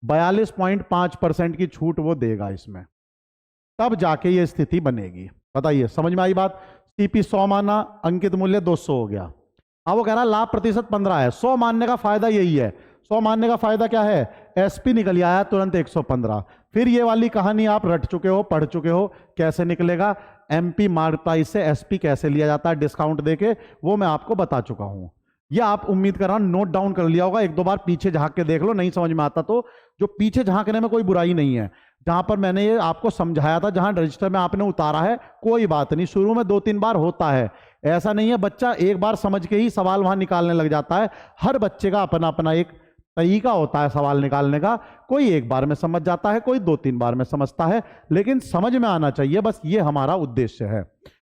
42.5% की छूट वो देगा इसमें, तब जाके ये स्थिति बनेगी। बताइए समझ में आई बात। सीपी 100 माना, अंकित मूल्य 200 हो गया। अब वो कह रहा है लाभ प्रतिशत 15 है। 100 मानने का फायदा यही है, 100 मानने का फायदा क्या है, एसपी निकल आया तुरंत 115। फिर ये वाली कहानी आप रट चुके हो, पढ़ चुके हो, कैसे निकलेगा एमपी मार्क प्राइस से एसपी कैसे लिया जाता है डिस्काउंट देके, वो मैं आपको बता चुका हूं। ये आप उम्मीद कर रहा हूं नोट डाउन कर लिया होगा, एक दो बार पीछे झांक के देख लो, नहीं समझ में आता तो। जो पीछे झांकने में कोई बुराई नहीं है, जहां पर मैंने ये आपको समझाया था, जहां रजिस्टर में आपने उतारा है, कोई बात नहीं, शुरू में 2-3 बार होता है। ऐसा नहीं है बच्चा एक बार समझ के ही सवाल वहां निकालने लग जाता है। हर बच्चे का अपना अपना एक तरीका होता है सवाल निकालने का। कोई एक बार में समझ जाता है, कोई 2-3 बार में समझता है, लेकिन समझ में आना चाहिए, बस ये हमारा उद्देश्य है।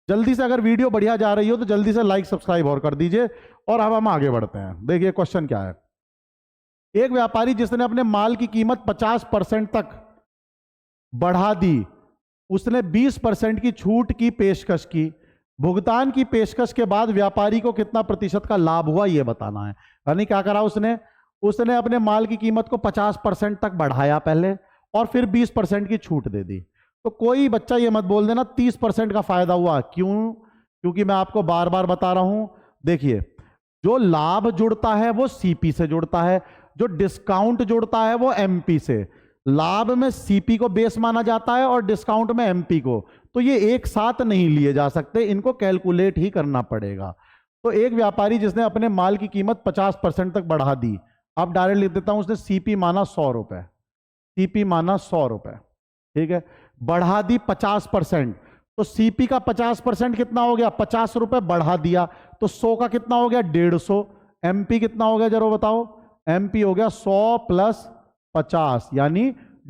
जल्दी से अगर वीडियो बढ़िया जा रही हो तो जल्दी से लाइक सब्सक्राइब और कर दीजिए। और अब हम आगे बढ़ते हैं। देखिए क्वेश्चन क्या है। एक व्यापारी जिसने अपने माल की कीमत 50% तक बढ़ा दी, उसने 20% की छूट की पेशकश की। भुगतान की पेशकश के बाद व्यापारी को कितना प्रतिशत का लाभ हुआ यह बताना है। यानी क्या करा उसने उसने अपने माल की कीमत को 50% तक बढ़ाया पहले और फिर 20% की छूट दे दी। तो कोई बच्चा ये मत बोल देना 30% का फायदा हुआ। क्यों? क्योंकि मैं आपको बार बार बता रहा हूं, देखिए जो लाभ जुड़ता है वो सीपी से जुड़ता है, जो डिस्काउंट जुड़ता है वो एमपी से। लाभ में सीपी को बेस माना जाता है और डिस्काउंट में एमपी को। तो ये एक साथ नहीं लिए जा सकते, इनको कैलकुलेट ही करना पड़ेगा। तो एक व्यापारी जिसने अपने माल की कीमत 50% तक बढ़ा दी, अब डायरेक्ट लिख देता हूं, उसने सीपी माना 100 रुपए, सीपी माना 100 रुपए, ठीक है, बढ़ा दी 50%। तो सीपी का 50% कितना हो गया? 50 रुपए बढ़ा दिया, तो 100 का कितना हो गया? 150। एमपी कितना हो गया जरा बताओ? एमपी हो गया 100 प्लस 50 यानी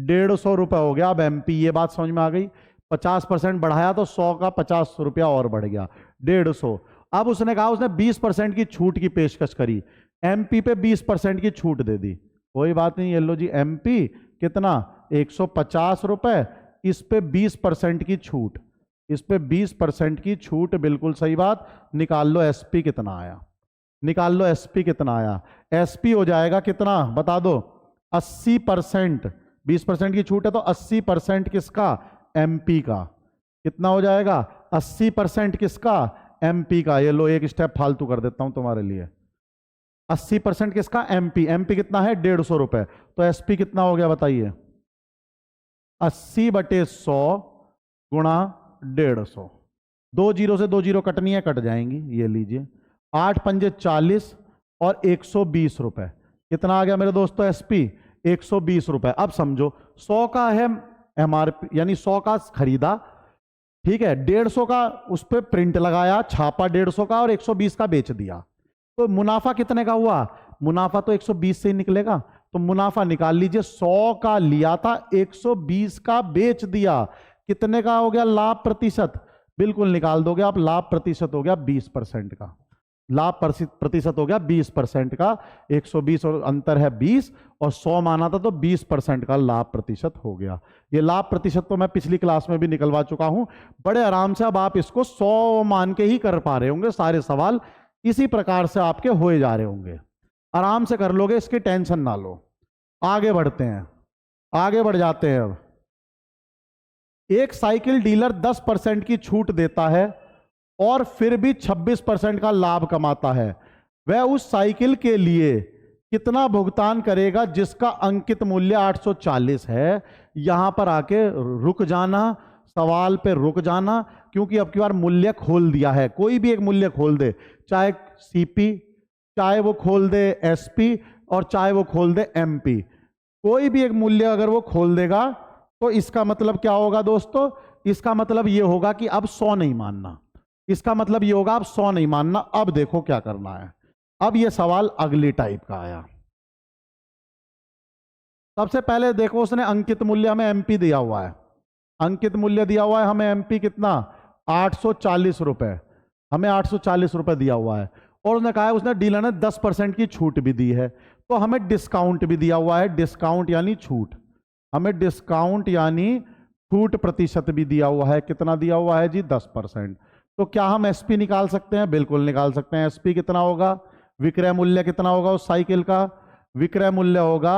150 रुपए हो गया। अब एमपी, ये बात समझ में आ गई? 50% बढ़ाया तो 100 का 50 रुपया और बढ़ गया, 150। अब उसने कहा उसने 20% की छूट की पेशकश करी, एमपी पे 20% की छूट दे दी। कोई बात नहीं, ये लो जी, एमपी कितना? 150 रुपए, इस पे 20% की छूट, इस पे 20% की छूट, बिल्कुल सही बात। निकाल लो एसपी कितना आया, निकाल लो एसपी कितना आया। एसपी हो जाएगा कितना बता दो? 80%। 20% की छूट है तो 80% किसका? एमपी का। कितना हो जाएगा? 80% किसका? एमपी का। ये लो एक स्टेप फालतू कर देता हूं तुम्हारे लिए। 80% किसका? एमपी। एमपी कितना है? 150 रुपए। तो एसपी कितना हो गया बताइए? 80/100 गुणा 150। 2 जीरो से 2 जीरो कटनी है, कट जाएंगी, ये लीजिए। 8 पंजे 40 और 120 रुपए। कितना आ गया मेरे दोस्तों एसपी? 120 रुपए। अब समझो 100 का है एमआरपी, यानी 100 का खरीदा, ठीक है, 150 का उस पर प्रिंट लगाया, छापा 150 का, और 120 का बेच दिया। तो मुनाफा कितने का हुआ? मुनाफा तो 120 से ही निकलेगा। तो मुनाफा निकाल लीजिए, 100 का लिया था, 120 का बेच दिया, कितने का हो गया लाभ प्रतिशत? बिल्कुल निकाल दोगे आप, लाभ प्रतिशत हो गया 20% का। लाभ प्रतिशत हो गया 20% का। 120 और अंतर है 20, और 100 माना था तो 20% का लाभ प्रतिशत हो गया। ये लाभ प्रतिशत तो मैं पिछली क्लास में भी निकलवा चुका हूं, बड़े आराम से। अब आप इसको 100 मान के ही कर पा रहे होंगे, सारे सवाल इसी प्रकार से आपके होए जा रहे होंगे, आराम से कर लोगे, इसकी टेंशन ना लो। आगे बढ़ते हैं, आगे बढ़ जाते हैं। अब एक साइकिल डीलर 10% की छूट देता है और फिर भी 26% का लाभ कमाता है। वह उस साइकिल के लिए कितना भुगतान करेगा जिसका अंकित मूल्य 840 है? यहां पर आके रुक जाना, सवाल पे रुक जाना, क्योंकि अब की बार मूल्य खोल दिया है। कोई भी एक मूल्य खोल दे, चाहे सीपी, चाहे वो खोल दे एसपी, और चाहे वो खोल दे एमपी। कोई भी एक मूल्य अगर वो खोल देगा तो इसका मतलब क्या होगा दोस्तों? इसका मतलब ये होगा कि अब 100 नहीं मानना, इसका मतलब ये होगा अब 100 नहीं मानना। अब देखो क्या करना है। अब ये सवाल अगली टाइप का आया। सबसे पहले देखो, उसने अंकित मूल्य हमें एमपी दिया हुआ है, अंकित मूल्य दिया हुआ है हमें एमपी कितना? 840 रुपए, हमें 840 रुपए दिया हुआ है। और उसने कहा है, उसने डीलर ने 10% की छूट भी दी है, तो हमें डिस्काउंट भी दिया हुआ है। डिस्काउंट यानी छूट, हमें डिस्काउंट यानी छूट प्रतिशत भी दिया हुआ है। कितना दिया हुआ है जी? 10%। तो क्या हम एसपी निकाल सकते हैं? बिल्कुल निकाल सकते हैं। एसपी कितना होगा? विक्रय मूल्य कितना होगा उस साइकिल का? विक्रय मूल्य होगा,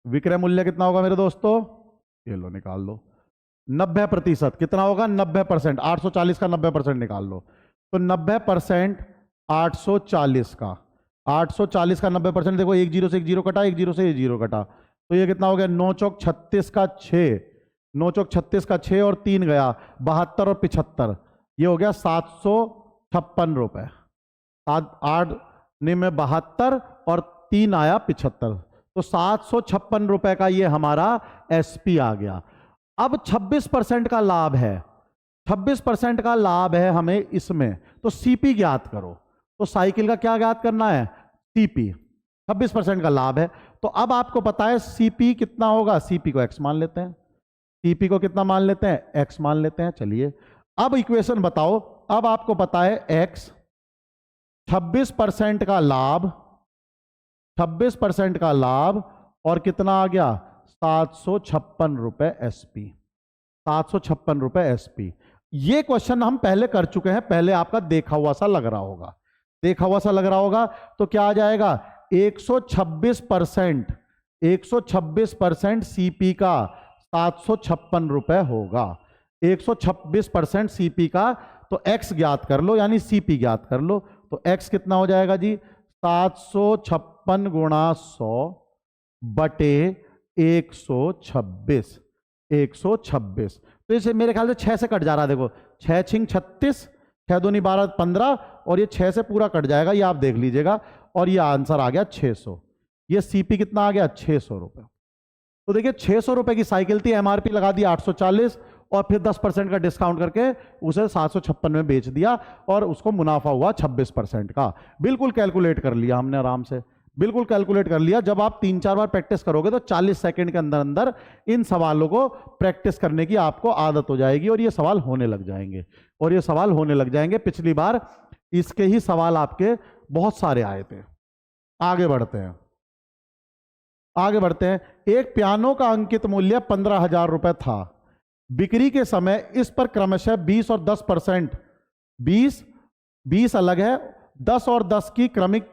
विक्रय मूल्य कितना होगा मेरे दोस्तों? ये लो निकाल लो, 90%। कितना होगा? 90%। 840 का 90% निकाल लो, तो 90% 840 का, 840 का 90%। देखो एक जीरो से एक जीरो कटा, एक जीरो से एक जीरो कटा, तो ये कितना हो गया? 9 चौक 36 का 6, 9 चौक 36 का 6 और 3 गया 72 और 75, ये हो गया 756 रुपए। 8 में 72 और 3 आया 75, तो 756 रुपए का ये हमारा एसपी आ गया। अब 26% का लाभ है, 26% का लाभ है हमें इसमें, तो सीपी ज्ञात करो। तो साइकिल का क्या ज्ञात करना है? सीपी। 26% का लाभ है, तो अब आपको पता है सीपी कितना होगा? सीपी को एक्स मान लेते हैं, सीपी को कितना मान लेते हैं? एक्स मान लेते हैं। चलिए अब इक्वेशन बताओ। अब आपको पता है एक्स 26% का लाभ, 26% का लाभ, और कितना आ गया 756 रुपए एसपी, 756 रुपए एसपी। ये क्वेश्चन हम पहले कर चुके हैं, पहले आपका देखा हुआ सा लग रहा होगा, देखा हुआ सा लग रहा होगा। तो क्या आ जाएगा 126%, 126% सीपी का 756 रुपए होगा, 126% सीपी का। तो एक्स ज्ञात कर लो, यानी सीपी ज्ञात कर लो। तो एक्स कितना हो जाएगा जी 756 गुणा 100 बटे 126, 126। तो इसे मेरे ख्याल से 6 से कट जा रहा है, देखो 6 छिंग 36, 6 दूनी 12 15, और ये 6 से पूरा कट जाएगा, ये आप देख लीजिएगा। और ये आंसर आ गया 600। ये सीपी कितना आ गया 600 रुपए। तो देखिए 600 रुपए की साइकिल थी, एमआरपी लगा दी 840, और फिर 10% का डिस्काउंट करके उसे 756 में बेच दिया, और उसको मुनाफा हुआ 26% का। बिल्कुल कैलकुलेट कर लिया हमने आराम से, बिल्कुल कैलकुलेट कर लिया। जब आप 3-4 बार प्रैक्टिस करोगे तो 40 सेकंड के अंदर अंदर इन सवालों को प्रैक्टिस करने की आपको आदत हो जाएगी, और ये सवाल होने लग जाएंगे, और ये सवाल होने लग जाएंगे। पिछली बार इसके ही सवाल आपके बहुत सारे आए थे। आगे बढ़ते हैं, आगे बढ़ते हैं। एक पियानो का अंकित मूल्य 15,000 रुपए था। बिक्री के समय इस पर क्रमशः 20 और 10%, 20 अलग है, 10 और 10 की क्रमिक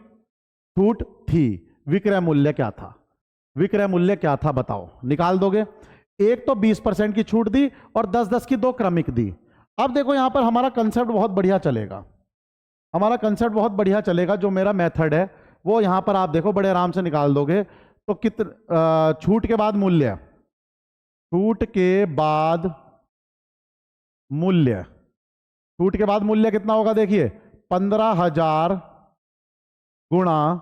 छूट थी। विक्रय मूल्य क्या था? विक्रय मूल्य क्या था बताओ, निकाल दोगे? एक तो 20% की छूट दी और 10-10 की दो क्रमिक दी। अब देखो यहां पर हमारा कंसेप्ट बहुत बढ़िया चलेगा, हमारा कंसेप्ट बहुत बढ़िया चलेगा। जो मेरा मेथड है वो यहां पर आप देखो बड़े आराम से निकाल दोगे। तो छूट के बाद मूल्य, छूट के बाद मूल्य, छूट के बाद मूल्य कितना होगा? देखिए 15,000 गुणा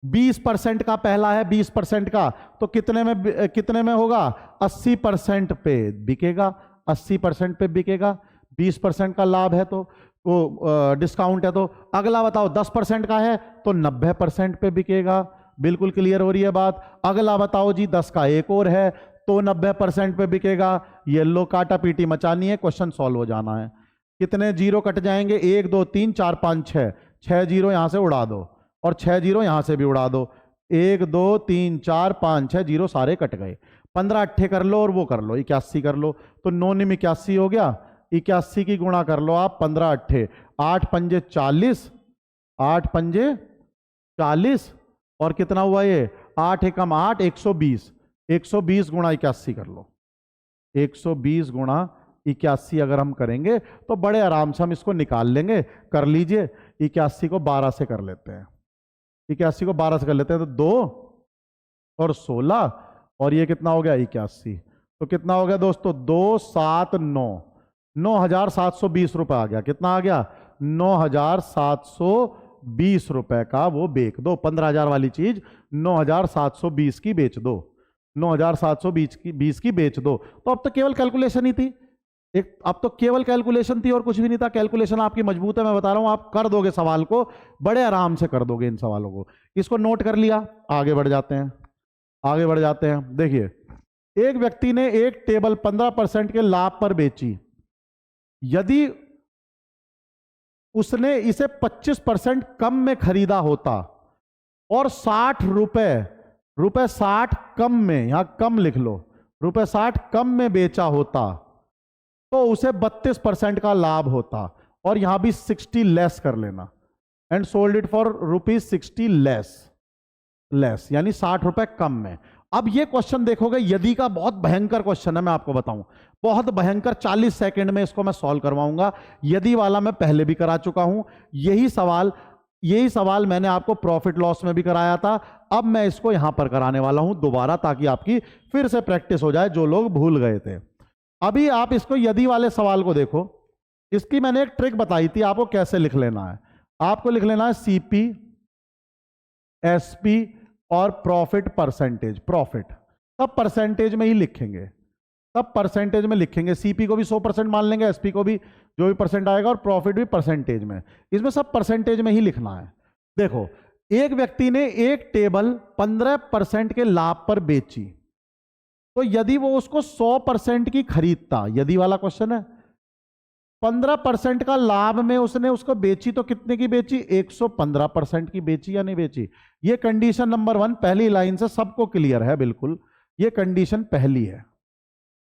20% का पहला है, 20% का, तो कितने में होगा? 80% पे बिकेगा, 80% पे बिकेगा। 20% का लाभ है तो डिस्काउंट है। तो अगला बताओ 10% का है तो 90% पे बिकेगा। बिल्कुल क्लियर हो रही है बात। अगला बताओ जी 10 का एक और है तो 90% पे बिकेगा। ये लो काटा पीटी मचानी है, क्वेश्चन सॉल्व हो जाना है। कितने जीरो कट जाएंगे? 1 2 3 4 5 6, 6 जीरो यहां से उड़ा दो और 6 जीरो यहां से भी उड़ा दो। 1 2 3 4 5 6 जीरो सारे कट गए। 15 अट्ठे कर लो और वो कर लो 81 कर लो, तो 9 निम 81 हो गया। 81 की गुणा कर लो आप 15 अट्ठे, 8 पंजे 40, 8 पंजे 40, और कितना हुआ ये 8 एकम 8, 120। 120 गुणा 81 कर लो, 120 गुणा 81 अगर हम करेंगे तो बड़े आराम से हम इसको निकाल लेंगे। कर लीजिए, 81 को 12 से कर लेते हैं, 81 को 12 से कर लेते हैं तो 2 और 16, और ये कितना हो गया 81। तो कितना हो गया दोस्तों? 2 7 9, 9,720 रुपए आ गया। कितना आ गया? 9,720 रुपए का वो बेच दो। 15,000 वाली चीज 9,720 की बेच दो, 9,720 की बेच दो। तो अब तो केवल कैलकुलेशन ही थी, अब तो केवल कैलकुलेशन थी और कुछ भी नहीं था। कैलकुलेशन आपकी मजबूत है, मैं बता रहा हूं, आप कर दोगे सवाल को, बड़े आराम से कर दोगे इन सवालों को। इसको नोट कर लिया, आगे बढ़ जाते हैं, आगे बढ़ जाते हैं। देखिए एक व्यक्ति ने एक टेबल 15% के लाभ पर बेची। यदि उसने इसे 25% कम में खरीदा होता और 60 रुपए 60 कम में, यहां कम लिख लो, रुपए 60 कम में बेचा होता तो उसे 32% का लाभ होता। और यहां भी 60 लेस कर लेना, and sold it for ₹60 less, यानी 60 रुपए कम में। अब ये क्वेश्चन देखोगे, यदि का बहुत भयंकर क्वेश्चन है, मैं आपको बताऊं, बहुत भयंकर। 40 सेकंड में इसको मैं सॉल्व करवाऊंगा। यदि वाला मैं पहले भी करा चुका हूं। यही सवाल मैंने आपको प्रॉफिट लॉस में भी कराया था। अब मैं इसको यहां पर कराने वाला हूं दोबारा, ताकि आपकी फिर से प्रैक्टिस हो जाए, जो लोग भूल गए थे। अभी आप इसको यदि वाले सवाल को देखो, इसकी मैंने एक ट्रिक बताई थी आपको कैसे लिख लेना है। आपको लिख लेना है सीपी, एसपी और प्रॉफिट परसेंटेज। प्रॉफिट सब परसेंटेज में ही लिखेंगे, सब परसेंटेज में लिखेंगे। सीपी को भी 100% मान लेंगे, एसपी को भी जो भी परसेंट आएगा, और प्रॉफिट भी परसेंटेज में। इसमें सब परसेंटेज में ही लिखना है। देखो एक व्यक्ति ने एक टेबल 15% के लाभ पर बेची, तो यदि वो उसको 100% की खरीदता, यदि वाला क्वेश्चन है, 15% का लाभ में उसने उसको बेची, तो कितने की बेची? 115% की बेची या नहीं बेची? ये कंडीशन नंबर 1 पहली लाइन से सबको क्लियर है बिल्कुल। ये कंडीशन पहली है,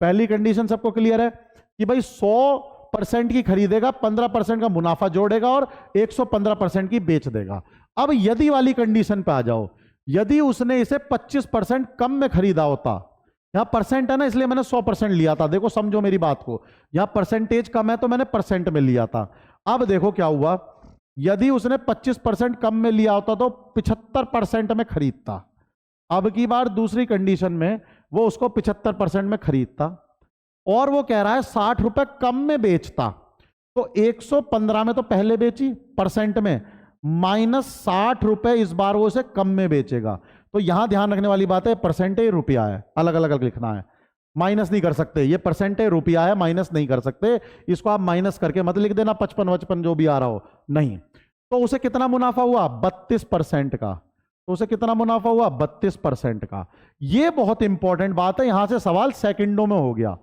पहली कंडीशन सबको क्लियर है कि भाई 100% की खरीदेगा, 15% का मुनाफा जोड़ेगा और 115% की बेच देगा। अब यदि वाली कंडीशन पे आ जाओ, यदि उसने इसे 25% कम में खरीदा होता, यहां परसेंट है ना इसलिए मैंने 100% लिया था, देखो समझो मेरी बात को, यहां परसेंटेज कम है तो मैंने परसेंट में लिया था। अब देखो क्या हुआ, यदि उसने 25% कम में लिया होता तो 75% में खरीदता। अब की बार दूसरी कंडीशन में वो उसको 75% में खरीदता और वो कह रहा है 60 रुपए कम में बेचता, तो 115 में तो पहले बेची परसेंट में, -60 रुपए इस बार वो उसे कम में बेचेगा। तो यहां ध्यान रखने वाली बात है, परसेंटेज रुपया है, अलग अलग लिखना है, माइनस नहीं कर सकते। ये परसेंटेज रुपया है, माइनस नहीं कर सकते, इसको आप माइनस करके मत लिख देना 55 जो भी आ रहा हो, नहीं। तो उसे कितना मुनाफा हुआ? 32% का। तो उसे कितना मुनाफा हुआ? 32% का। ये बहुत इंपॉर्टेंट बात है, यहां से सवाल सेकंडों में हो गया।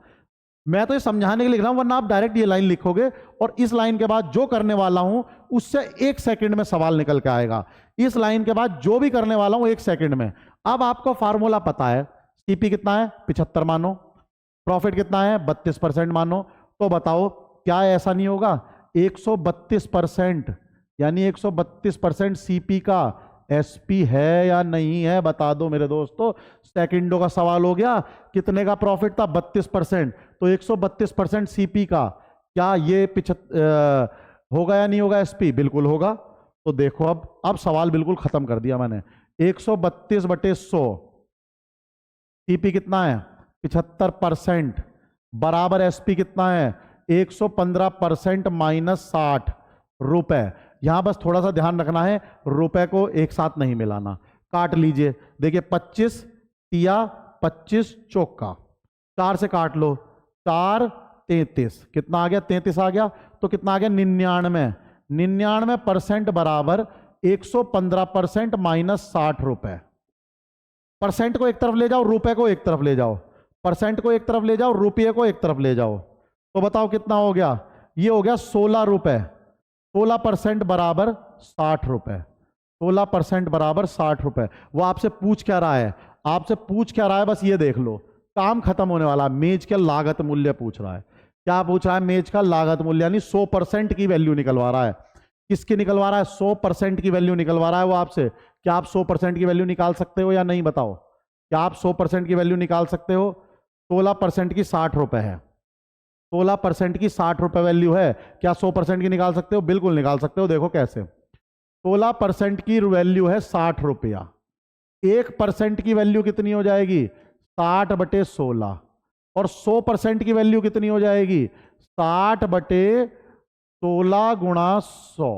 मैं तो ये समझाने के लिए लिख रहा हूं, वरना आप डायरेक्ट ये लाइन लिखोगे और इस लाइन के बाद जो करने वाला हूं उससे 1 सेकंड में सवाल निकल के आएगा। इस लाइन के बाद जो भी करने वाला हूं 1 सेकंड में। अब आपको फार्मूला पता है, सीपी कितना है? 75 मानो, प्रॉफिट कितना है? 32% मानो। तो बताओ क्या ऐसा नहीं होगा? 132% यानी 132% सीपी का एसपी है या नहीं है? बता दो मेरे दोस्तों, सेकंडों का सवाल हो गया। कितने का प्रॉफिट था? 32%, तो 132% सीपी का। क्या ये होगा या नहीं होगा एसपी? बिल्कुल होगा। तो देखो अब सवाल बिल्कुल खत्म कर दिया मैंने। 132/100, सीपी कितना है? 75% बराबर एसपी कितना है? 115% -60 रुपए। यहां बस थोड़ा सा ध्यान रखना है, रुपए को एक साथ नहीं मिलाना, काट लीजिए। देखिए 25 तिया 25 चौका, 4 से काट लो, 4 33, कितना आ गया? 33 आ गया। तो कितना आ गया? 99। 99% बराबर 115% -60 रुपए। परसेंट को एक तरफ ले जाओ, रुपए को एक तरफ ले जाओ, परसेंट को एक तरफ ले जाओ, रुपये को एक तरफ ले जाओ, तो बताओ कितना हो गया? ये हो गया 16 रुपए। 16% बराबर 60 रुपए। 16% बराबर 60 रुपए। वो आपसे पूछ क्या रहा है? आपसे पूछ क्या रहा है? बस ये देख लो, काम खत्म होने वाला। मेज के लागत मूल्य पूछ रहा है। क्या पूछ रहा है? मेज का लागत मूल्य, यानी 100% की वैल्यू निकलवा रहा है। किसकी निकलवा रहा है? 100% की वैल्यू निकलवा रहा है वो आपसे। क्या आप 100% की वैल्यू निकाल सकते हो या नहीं? बताओ, क्या आप 100% की वैल्यू निकाल सकते हो? 16% की 60 रुपए है, 16% की 60 रुपए वैल्यू है। क्या 100% की निकाल सकते हो? बिल्कुल निकाल सकते हो। देखो कैसे, 16% की वैल्यू है 60 रुपया, 1% की वैल्यू कितनी हो जाएगी? 60/16, और 100% की वैल्यू कितनी हो जाएगी? 60/16 गुणा 100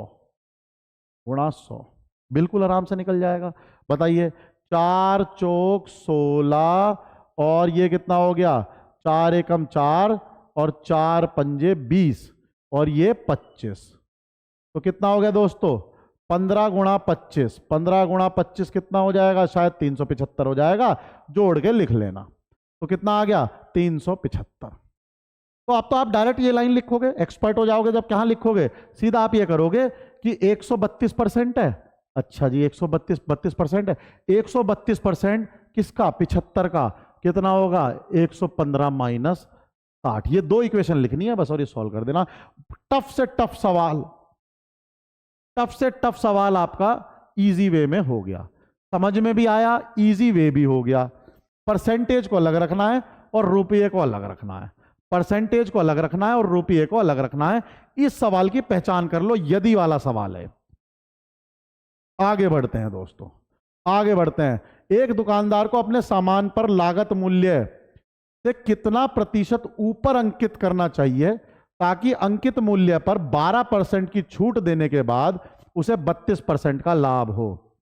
गुणा 100। बिल्कुल आराम से निकल जाएगा। बताइए, 4 चौक 16 और ये कितना हो गया? 4 एकम 4 और 4 पंजे 20 और ये 25। तो कितना हो गया दोस्तों? 15 गुणा 25। 15 गुणा 25 कितना हो जाएगा? शायद 375 हो जाएगा, जोड़ के लिख लेना। तो कितना आ गया? 375। तो अब तो आप डायरेक्ट ये लाइन लिखोगे, एक्सपर्ट हो जाओगे। जब कहां लिखोगे? सीधा आप ये करोगे कि 132% है। अच्छा जी, 132% है। 132% किसका? 75 का। कितना होगा? 115 माइनस 60। ये 2 इक्वेशन लिखनी है बस और ये सॉल्व कर देना। टफ से टफ सवाल, टफ से टफ सवाल आपका इजी वे में हो गया, समझ में भी आया, इजी वे भी हो गया। परसेंटेज को अलग रखना है और रुपये को अलग रखना है। परसेंटेज को अलग रखना है और रुपये को अलग रखना है। इस सवाल की पहचान कर लो, यदि वाला सवाल है। आगे बढ़ते हैं दोस्तों, आगे बढ़ते हैं। एक दुकानदार को अपने सामान पर लागत मूल्य से कितना प्रतिशत ऊपर अंकित करना चाहिए ताकि अंकित मूल्य पर 12% की छूट देने के बाद उसे 32% का लाभ हो?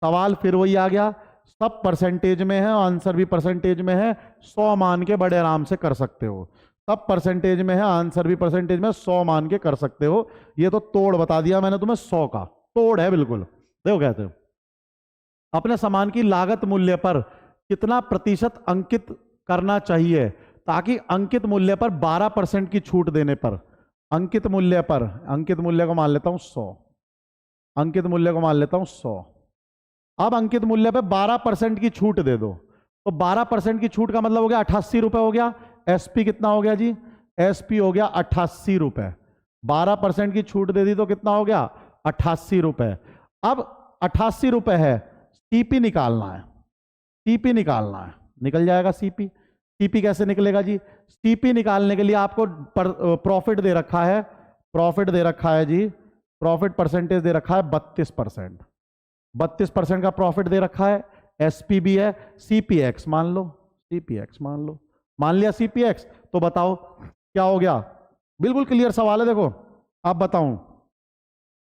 सवाल फिर वही आ गया, सब परसेंटेज में है, आंसर भी परसेंटेज में है। 100 मान के बड़े आराम से कर सकते हो। सब परसेंटेज में है, आंसर भी परसेंटेज में, 100 मान के कर सकते हो। ये तो तोड़ बता दिया मैंने तुम्हें, 100 का तोड़ है बिल्कुल। देखो कहते हो, अपने सामान की लागत मूल्य पर कितना प्रतिशत अंकित करना चाहिए ताकि अंकित मूल्य पर 12% की छूट देने पर अंकित मूल्य पर, अंकित मूल्य को मान लेता हूं 100, अंकित मूल्य को मान लेता हूं 100। अब अंकित मूल्य पे 12% की छूट दे दो, तो 12% की छूट का मतलब हो गया 88 रुपए हो गया। एसपी कितना हो गया जी? एसपी हो गया 88 रुपए। 12% की छूट दे दी तो कितना हो गया? 88 रुपए। अब 88 रुपए है, सीपी निकालना है, सीपी निकालना है, निकल जाएगा सीपी। सीपी कैसे निकलेगा जी? सीपी निकालने के लिए आपको प्रॉफिट दे रखा है, प्रॉफिट दे रखा है जी, प्रॉफिट परसेंटेज दे रखा है 32%, 32% का प्रॉफिट दे रखा है। एसपी भी है, सीपीएक्स मान लो, सीपीएक्स मान लो, मान लिया सीपीएक्स। तो बताओ क्या हो गया? बिल्कुल क्लियर सवाल है, देखो अब बताऊं।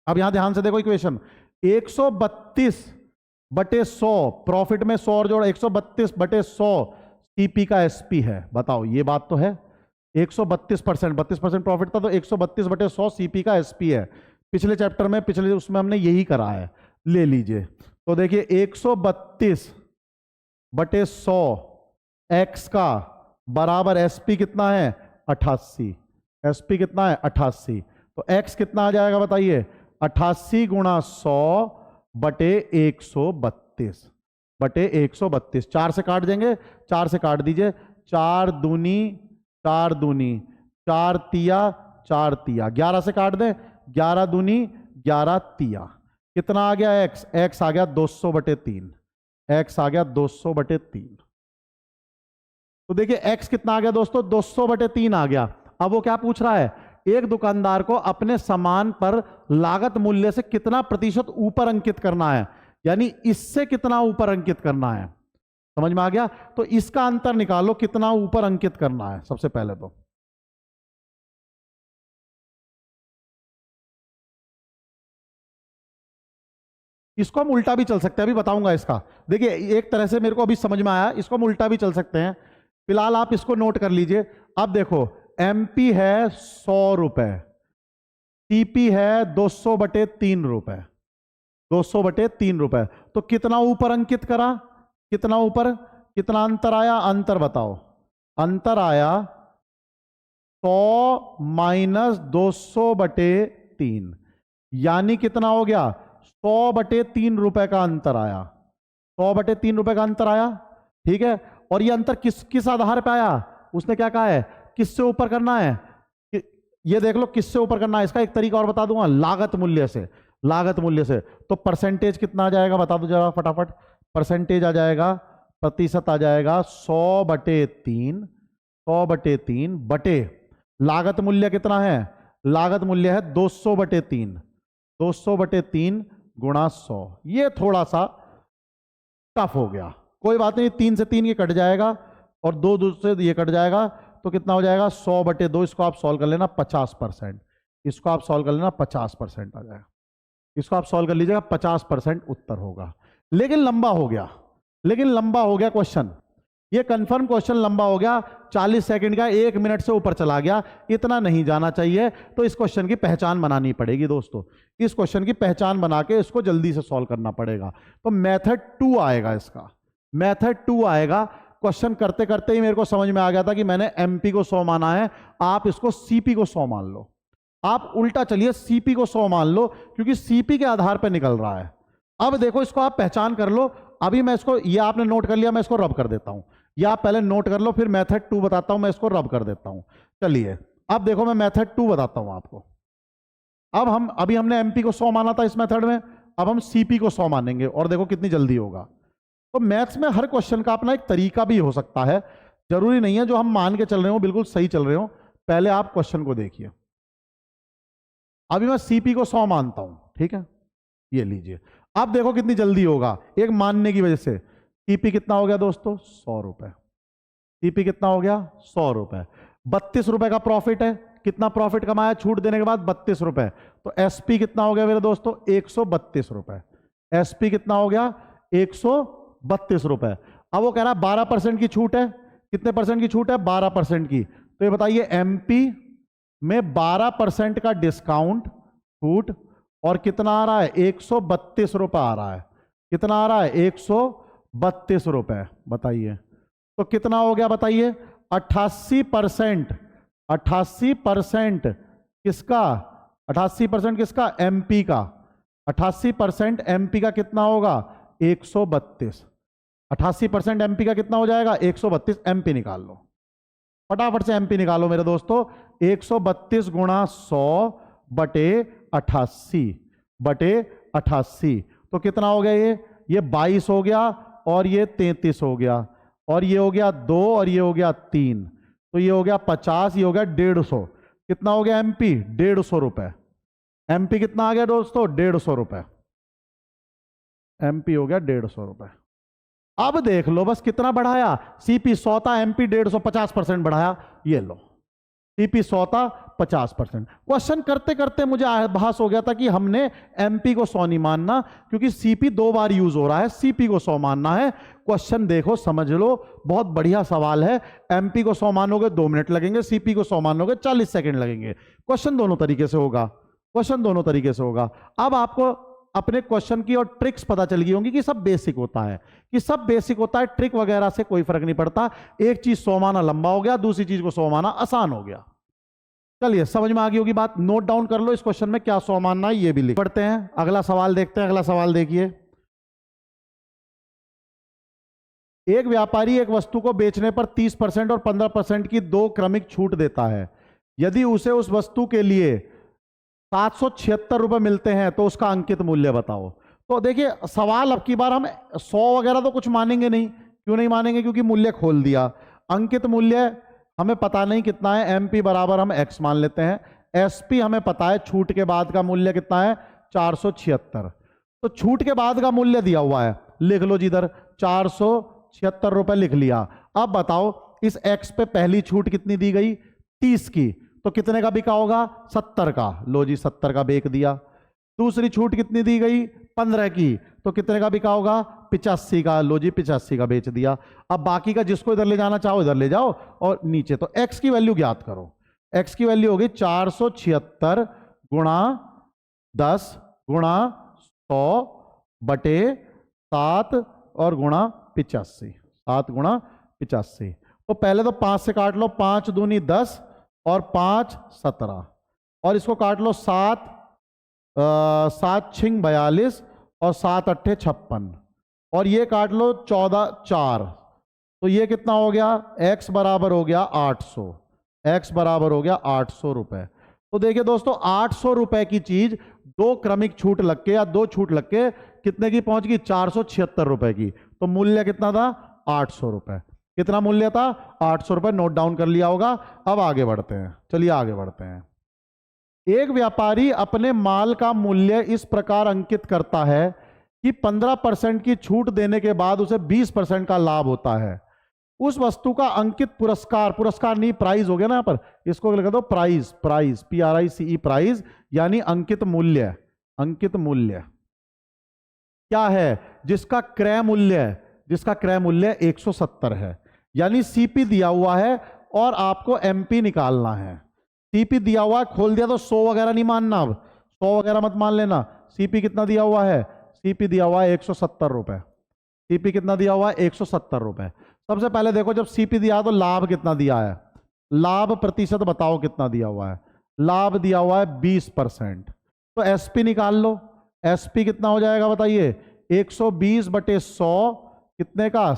अब यहां ध्यान से देखो इक्वेशन, 132/100 प्रॉफिट में 100 और जोड़ा, 132/100 सीपी का एसपी है। बताओ ये बात तो है, 132%, 32% प्रॉफिट था तो 132/100 सीपी का एसपी है। पिछले चैप्टर में, पिछले उसमें हमने यही करा है, ले लीजिए। तो देखिए 132/100 एक्स का बराबर एसपी कितना है? 88। एसपी कितना है? 88। तो एक्स कितना आ जाएगा बताइए? 88 गुणा 100/132 4 से काट देंगे, 4 से काट दीजिए, 4 दूनी 4 दूनी, 4 तिया 4 तिया, 11 से काट दें, 11 दूनी 11 तिया। कितना आ गया एक्स? एक्स आ गया 200/3, एक्स आ गया 200/3। तो देखिए एक्स कितना आ गया दोस्तों? 200/3 आ गया। अब वो क्या पूछ रहा है? एक दुकानदार को अपने सामान पर लागत मूल्य से कितना प्रतिशत ऊपर अंकित करना है, यानी इससे कितना ऊपर अंकित करना है। समझ में आ गया? तो इसका अंतर निकालो, कितना ऊपर अंकित करना है। सबसे पहले तो इसको हम उल्टा भी चल सकते हैं, अभी बताऊंगा इसका। देखिए एक तरह से मेरे को अभी समझ में आया, इसको हम उल्टा भी चल सकते हैं। फिलहाल आप इसको नोट कर लीजिए। अब देखो एमपी है 100 रुपए, टीपी है 200/3 रुपए, 200/3 रुपए। तो कितना ऊपर अंकित करा? कितना ऊपर? कितना अंतर आया? अंतर बताओ। अंतर आया 100 माइनस 200/3, यानी कितना हो गया? 100/3 रुपए का अंतर आया, 100/3 रुपए का अंतर आया। ठीक है, और ये अंतर किस किस आधार पे आया? उसने क्या कहा है? किससे ऊपर करना है? ये देख लो किससे ऊपर करना है। इसका एक तरीका और बता दूंगा, लागत मूल्य से, लागत मूल्य से। तो परसेंटेज कितना आ जाएगा बता दो जरा फटाफट। परसेंटेज आ जाएगा, प्रतिशत आ जाएगा 100/3, 100/3 बटे लागत मूल्य कितना है? लागत मूल्य है 200/3, 200/3 गुणा 100। ये थोड़ा सा टफ हो गया, कोई बात नहीं, 3 से 3 ये कट जाएगा और 2 से ये कट जाएगा, तो कितना हो जाएगा? 100/2। इसको आप सॉल्व कर लेना 50%, इसको आप सॉल्व कर लेना 50% आ जाएगा। इसको आप सॉल्व कर लीजिएगा, 50% उत्तर होगा। लेकिन लंबा हो गया, लेकिन लंबा हो गया क्वेश्चन, ये कंफर्म क्वेश्चन लंबा हो गया, 40 सेकंड का, 1 मिनट से ऊपर चला गया। इतना नहीं जाना चाहिए, तो इस क्वेश्चन की पहचान बनानी पड़ेगी दोस्तों। इस क्वेश्चन की पहचान बना के इसको जल्दी से सॉल्व करना पड़ेगा। तो मेथड 2 आएगा इसका, मेथड 2 आएगा। क्वेश्चन करते करते ही मेरे को समझ में आ गया था कि मैंने एमपी को 100 माना है, आप इसको सीपी को 100 मान लो। आप उल्टा चलिए, सीपी को 100 मान लो, क्योंकि सीपी के आधार पर निकल रहा है। अब देखो इसको आप पहचान कर लो। अभी मैं इसको, ये आपने नोट कर लिया, मैं इसको रब कर देता हूं। या आप पहले नोट कर लो, फिर मेथड 2 बताता हूं, मैं इसको रब कर देता हूं। चलिए अब देखो मैं मेथड 2 बताता हूं आपको। अब अभी हमने एमपी को 100 माना था इस मेथड में, अब हम सीपी को 100 मानेंगे, और देखो कितनी जल्दी होगा। तो मैथ्स में हर क्वेश्चन का अपना एक तरीका भी हो सकता है, जरूरी नहीं है जो हम मान के चल रहे हो बिल्कुल सही चल रहे हो। पहले आप क्वेश्चन को देखिए। अभी मैं सीपी को 100 मानता हूं, ठीक है, ये लीजिए। अब देखो कितनी जल्दी होगा, एक मानने की वजह से। सीपी कितना हो गया दोस्तों? 100 रुपए। सीपी कितना हो गया? 100 रुपए। 32 रुपए का प्रॉफिट है। कितना प्रॉफिट कमाया छूट देने के बाद? 32 रुपए। तो एसपी कितना हो गया मेरे दोस्तों? 132 रुपए। एसपी कितना हो गया? 132 रुपए। अब वो कह रहा है 12% की छूट है। कितने परसेंट की छूट है? 12% की। तो ये बताइए एमपी में 12% का डिस्काउंट, छूट, और कितना आ रहा है? 132 रुपए आ रहा है। कितना आ रहा है? 132 रुपए। बताइए तो कितना हो गया बताइए? 88%, 88% किसका? 88% किसका? एमपी का। 88% एमपी का कितना होगा? 132। 88% एमपी का कितना हो जाएगा? 132। एमपी निकाल लो, फटाफट से एमपी निकालो मेरे दोस्तों। 132 गुणा 100 बटे 88 बटे 88 तो कितना हो गया? ये 22 हो गया, और ये 33 हो गया, और ये हो गया 2, और ये हो गया 3, तो ये हो गया 50, ये हो गया 150। कितना हो गया एमपी? 150 रुपए। एमपी कितना आ गया दोस्तों? 150 रुपए। एमपी हो गया 150 रुपए। अब देख लो बस कितना बढ़ाया। सीपी 100 था, एमपी 150, 50% बढ़ाया। ये लो, सीपी 100 था, 50%। क्वेश्चन करते करते मुझे आभास हो गया था कि हमने एमपी को 100 नहीं मानना, क्योंकि सीपी 2 बार यूज हो रहा है, सीपी को 100 मानना है। क्वेश्चन देखो, समझ लो, बहुत बढ़िया सवाल है। एमपी को 100 मानोगे 2 मिनट लगेंगे, सीपी को 100 मानोगे 40 सेकंड लगेंगे। क्वेश्चन दोनों तरीके से होगा, क्वेश्चन दोनों तरीके से होगा। अब आपको अपने क्वेश्चन की और ट्रिक्स पता चल गई होंगी कि सब बेसिक होता है, कि सब बेसिक होता है, ट्रिक वगैरह से कोई फर्क नहीं पड़ता। एक चीज 100 माना लंबा हो गया, दूसरी चीज को 100 माना आसान हो गया। चलिए, समझ में आ गई होगी बात। नोट डाउन कर लो इस क्वेश्चन में क्या 100 मानना है, ये भी लिख पढ़ते हैं। अगला सवाल देखते हैं। अगला सवाल देखिए, एक व्यापारी एक वस्तु को बेचने पर 30% और 15% की 2 क्रमिक छूट देता है। यदि उसे उस वस्तु के लिए 776 रुपए मिलते हैं तो उसका अंकित मूल्य बताओ। तो देखिए, सवाल अब की बार हम 100 वगैरह तो कुछ मानेंगे नहीं। क्यों नहीं मानेंगे? क्योंकि मूल्य खोल दिया। अंकित मूल्य हमें पता नहीं कितना है। एमपी बराबर हम एक्स मान लेते हैं। एसपी हमें पता है, छूट के बाद का मूल्य कितना है? 476। तो छूट के बाद का मूल्य दिया हुआ है, लिख लो जी इधर, 476 रुपए लिख लिया। अब बताओ, इस एक्स पे पहली छूट कितनी दी गई? 30 की, तो कितने का बिका होगा? 70 का। लो जी, 70 का बेच दिया। दूसरी छूट कितनी दी गई? 15 की, तो कितने का बिका होगा? 85 का। लो जी, 85 का बेच दिया। अब बाकी का जिसको इधर ले जाना चाहो इधर ले जाओ, और नीचे तो एक्स की वैल्यू ज्ञात करो। एक्स की वैल्यू होगी 476 गुणा 10 गुणा 100 बटे 7 और गुणा 85। 7 गुणा 85। तो पहले तो 5 से काट लो, 5 दूनी 10 और 5 17, और इसको काट लो 7 छिंग 42 और 7 अट्ठे 56, और ये काट लो 14 4, तो ये कितना हो गया? x बराबर हो गया 800। x बराबर हो गया 800 रुपए। तो देखिए दोस्तों, 800 रुपए की चीज 2 क्रमिक छूट लग के या 2 छूट लग के कितने की पहुंच गई? 476 रुपए की। तो मूल्य कितना था? 800 रुपए। कितना मूल्य था? 800 रुपए। नोट डाउन कर लिया होगा। अब आगे बढ़ते हैं, चलिए आगे बढ़ते हैं। एक व्यापारी अपने माल का मूल्य इस प्रकार अंकित करता है कि 15% की छूट देने के बाद उसे 20% का लाभ होता है। उस वस्तु का अंकित पुरस्कार, पुरस्कार नहीं प्राइस हो गया ना यहाँ पर, इसको लिख दो प्राइस, प्राइस PRICE, प्राइस यानी अंकित मूल्य। अंकित मूल्य क्या है? जिसका क्रय मूल्य 170 है। यानी सीपी दिया हुआ है और आपको एमपी निकालना है। सीपी दिया हुआ है, खोल दिया तो 100 वगैरह नहीं मानना। अब 100 वगैरह मत मान लेना। सीपी कितना दिया हुआ है? सीपी दिया हुआ है 170 रुपए। सीपी कितना दिया हुआ है? 170 रुपए। सबसे पहले देखो, जब सीपी दिया तो लाभ कितना दिया है? लाभ प्रतिशत बताओ कितना दिया हुआ है? लाभ दिया हुआ है 20%। तो एसपी निकाल लो। एसपी कितना हो जाएगा बताइए? 120 बटे 100 कितने का?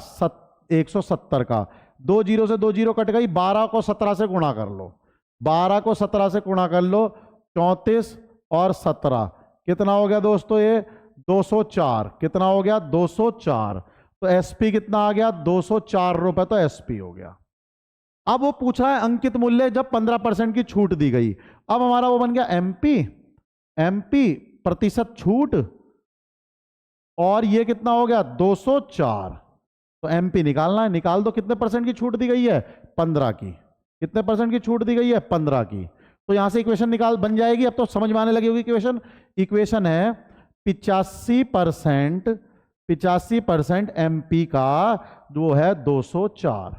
170 का। 2 जीरो से 2 जीरो कट गई। 12 को 17 से गुणा कर लो। 12 को 17 से गुणा कर लो। 34 और 17 कितना हो गया दोस्तों? ये 204। कितना हो गया? 204। तो एसपी कितना आ गया? 204 रुपए। तो एसपी हो गया। अब वो पूछ रहा है अंकित मूल्य जब 15% की छूट दी गई। अब हमारा वो बन गया एमपी। एमपी प्रतिशत छूट, और ये कितना हो गया? 204। तो एमपी निकालना है। निकाल दो। कितने परसेंट की छूट दी गई है? 15 की। कितने परसेंट की छूट दी गई है? 15 की। तो यहां से इक्वेशन निकाल बन जाएगी। अब तो समझ में आने लगी होगी इक्वेशन। इक्वेशन है 85% एमपी का वो है 204।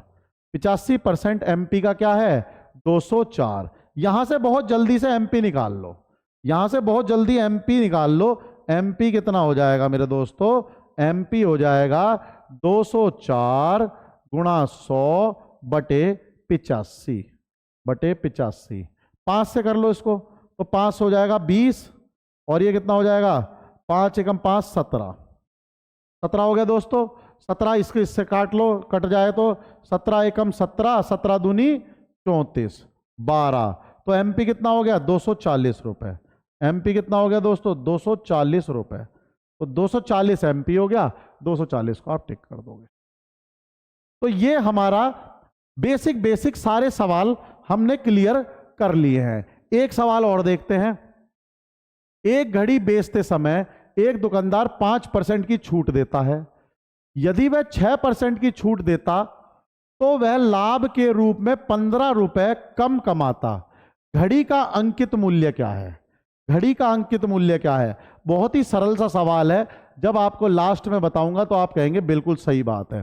85% एमपी का क्या है? 204। यहां से बहुत जल्दी से एमपी निकाल लो। यहां से बहुत जल्दी एमपी निकाल लो। एमपी कितना हो जाएगा मेरे दोस्तों? एमपी हो जाएगा 204 गुणा 100 बटे 85 बटे 85। 5 से कर लो इसको। तो 5 हो जाएगा 20, और ये कितना हो जाएगा 5 एकम 5 17, 17 हो गया दोस्तों। 17 इससे काट लो, कट जाए तो 17 एकम 17, 17 दूनी 34, 12। तो एमपी कितना हो गया 240 रुपए। एमपी कितना हो गया दोस्तों 240 रुपए। तो 240 एमपी हो गया, 240 को आप टिक कर दोगे। तो ये हमारा बेसिक सारे सवाल हमने क्लियर कर लिए हैं। एक सवाल और देखते हैं। एक घड़ी बेचते समय एक दुकानदार 5% की छूट देता है। यदि वह 6% की छूट देता तो वह लाभ के रूप में 15 रुपए कम कमाता। घड़ी का अंकित मूल्य क्या है? घड़ी का अंकित मूल्य क्या है? बहुत ही सरल सा सवाल है। जब आपको लास्ट में बताऊंगा तो आप कहेंगे बिल्कुल सही बात है,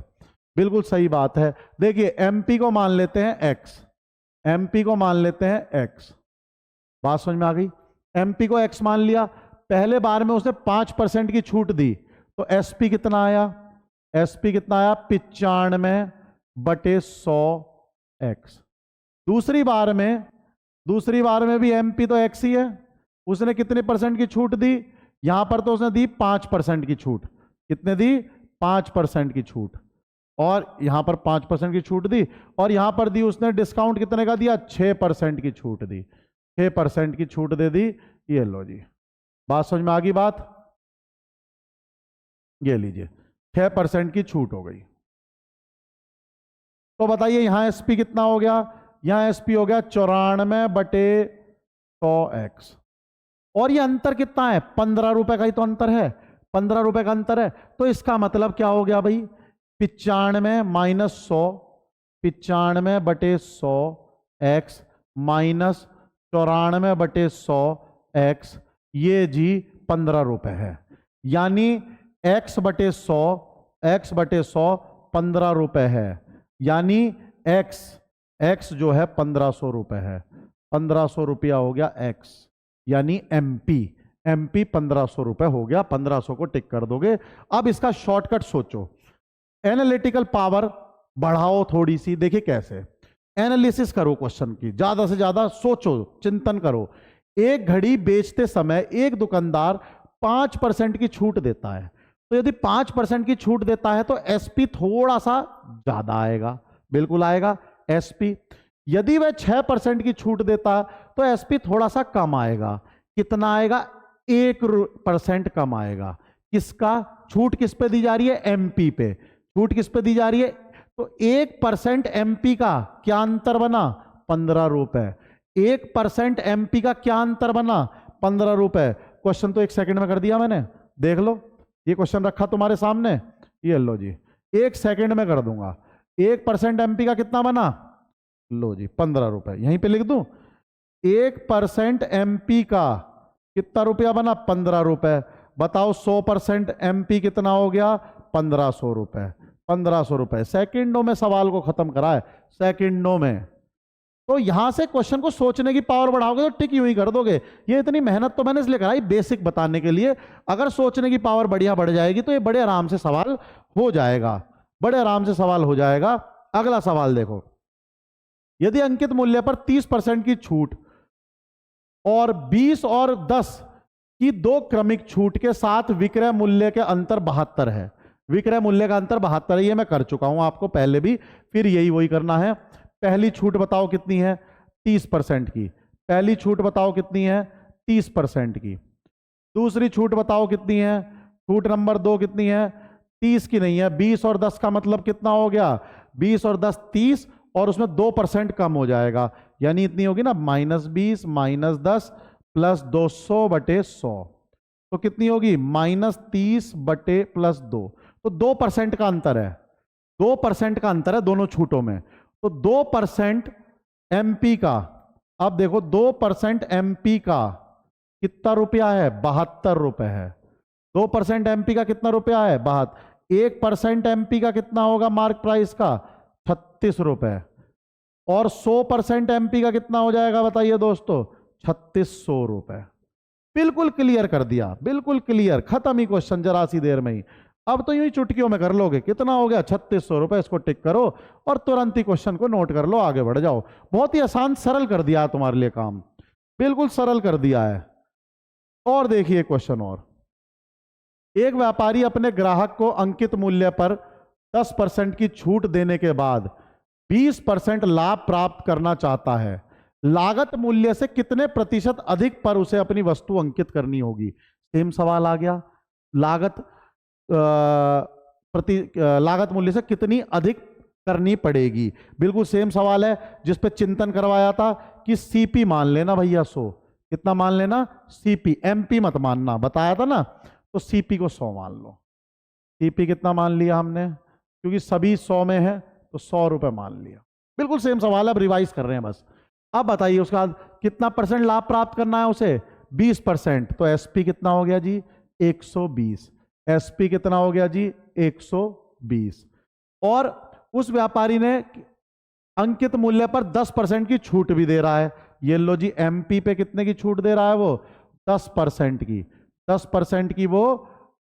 बिल्कुल सही बात है। देखिए एमपी को मान लेते हैं x, एमपी को मान लेते हैं x। बात समझ में आ गई? एमपी को x मान लिया। पहले बार में उसने 5% की छूट दी, तो एसपी कितना आया? एसपी कितना आया 95/100x। दूसरी बार में भी एमपी तो x ही है। उसने कितने परसेंट की छूट दी? यहां पर तो उसने दी 5% की छूट। कितने दी? 5% की छूट। और यहां पर 5% की छूट दी, और यहां पर दी उसने डिस्काउंट कितने का दिया? 6% की छूट दी। 6% की छूट दे दी। ये लो जी, बात समझ में आ गई बात? ये लीजिए 6% की छूट हो गई। तो बताइए यहां एसपी कितना हो गया? यहां एसपी हो गया 94/100x। और ये अंतर कितना है? 15 रुपए का ही तो अंतर है। 15 रुपए का अंतर है। तो इसका मतलब क्या हो गया भाई? 95 - 100, 95/100x माइनस 94/100x, ये जी 15 रुपए है। यानी x/100 15 रुपए है। यानी x जो है 1500 रुपए है। 1500 रुपया हो गया x, यानी एमपी 1500 रुपए हो गया। 1500 को टिक कर दोगे। अब इसका शॉर्टकट सोचो, एनालिटिकल पावर बढ़ाओ थोड़ी सी। देखिए कैसे एनालिसिस करो क्वेश्चन की, ज्यादा से ज्यादा सोचो, चिंतन करो। एक घड़ी बेचते समय एक दुकानदार 5% की छूट देता है। तो यदि 5% की छूट देता है तो एसपी थोड़ा सा ज्यादा आएगा, बिल्कुल आएगा एसपी। यदि वह 6% की छूट देता तो एसपी थोड़ा सा कम आएगा। कितना आएगा? 1% कम आएगा। किसका? छूट किस पे दी जा रही है? एमपी पे। छूट किस पे दी जा रही है? तो 1% एमपी का क्या अंतर बना? 15 रुपए। 1% एमपी का क्या अंतर बना? 15 रुपए। क्वेश्चन तो 1 सेकंड में कर दिया मैंने, देख लो। ये क्वेश्चन रखा तुम्हारे सामने, ये लो जी 1 सेकंड में कर दूंगा। 1% एमपी का कितना बना? लो जी 15 रुपए। यहीं पे लिख दूं 1% एमपी का कितना रुपया बना? 15 रुपए। बताओ 100% एमपी कितना हो गया? 1500 रुपए। 1500 रुपए। सेकंडों में सवाल को खत्म करा है, सेकंडों में। तो यहां से क्वेश्चन को सोचने की पावर बढ़ाओगे तो टिक यूं ही कर दोगे। ये इतनी मेहनत तो मैंने इसलिए कराई बेसिक बताने के लिए। अगर सोचने की पावर बढ़िया बढ़ जाएगी तो ये बड़े आराम से सवाल हो जाएगा, बड़े आराम से सवाल हो जाएगा। अगला सवाल देखो, यदि अंकित मूल्य पर 30% की छूट और 20 और 10 की 2 क्रमिक छूट के साथ विक्रय मूल्य के अंतर 72 है। विक्रय मूल्य का अंतर 72 है। ये मैं कर चुका हूं आपको पहले भी, फिर यही वही करना है। पहली छूट बताओ कितनी है? 30% की। पहली छूट बताओ कितनी है? 30% की। दूसरी छूट बताओ कितनी है? छूट नंबर 2 कितनी है? 30 की नहीं है। 20 और 10 का मतलब कितना हो गया? 20 और 10 30, और उसमें 2% कम हो जाएगा, यानी इतनी होगी ना -20 - 10 प्लस 200/100। तो कितनी होगी? -30/+2। तो 2% का अंतर है। 2% का अंतर है दोनों छूटों में। तो 2% एमपी का, अब देखो 2% एमपी का कितना रुपया है? 72 रुपए है। 2% एमपी का कितना रुपया है? 72। 1% एमपी का कितना होगा मार्क प्राइस का? 36 रुपए। और 100% एमपी का कितना हो जाएगा बताइए दोस्तों? 3600 रुपए। बिल्कुल क्लियर कर दिया, बिल्कुल क्लियर, खत्म ही क्वेश्चन जरा सी देर में ही। अब तो यूं ही चुटकियों में कर लोगे। कितना हो गया? 3600 रुपए। इसको टिक करो और तुरंत ही क्वेश्चन को नोट कर लो, आगे बढ़ जाओ। बहुत ही आसान सरल कर दिया तुम्हारे लिए काम। बिल्कुल सरल कर दिया है। और देखिए क्वेश्चन और, एक व्यापारी अपने ग्राहक को अंकित मूल्य पर 10% की छूट देने के बाद 20% लाभ प्राप्त करना चाहता है। लागत मूल्य से कितने प्रतिशत अधिक पर उसे अपनी वस्तु अंकित करनी होगी? सेम सवाल आ गया। लागत मूल्य से कितनी अधिक करनी पड़ेगी, बिल्कुल सेम सवाल है जिस पे चिंतन करवाया था कि सीपी मान लेना भैया 100। कितना मान लेना? सीपी, एमपी मत मानना, बताया था ना। तो सीपी को 100 मान लो। सीपी कितना मान लिया हमने, क्योंकि सभी 100 में है तो 100 रुपए मान लिया। बिल्कुल सेम सवाल है, अब रिवाइज कर रहे हैं बस। अब बताइए उसके बाद कितना परसेंट लाभ प्राप्त करना है उसे? 20%। तो एसपी कितना हो गया जी? 120। एसपी कितना हो गया जी? 120। और उस व्यापारी ने अंकित मूल्य पर 10% की छूट भी दे रहा है। ये लो जी, एमपी पे कितने की छूट दे रहा है वो? 10% की। 10% की वो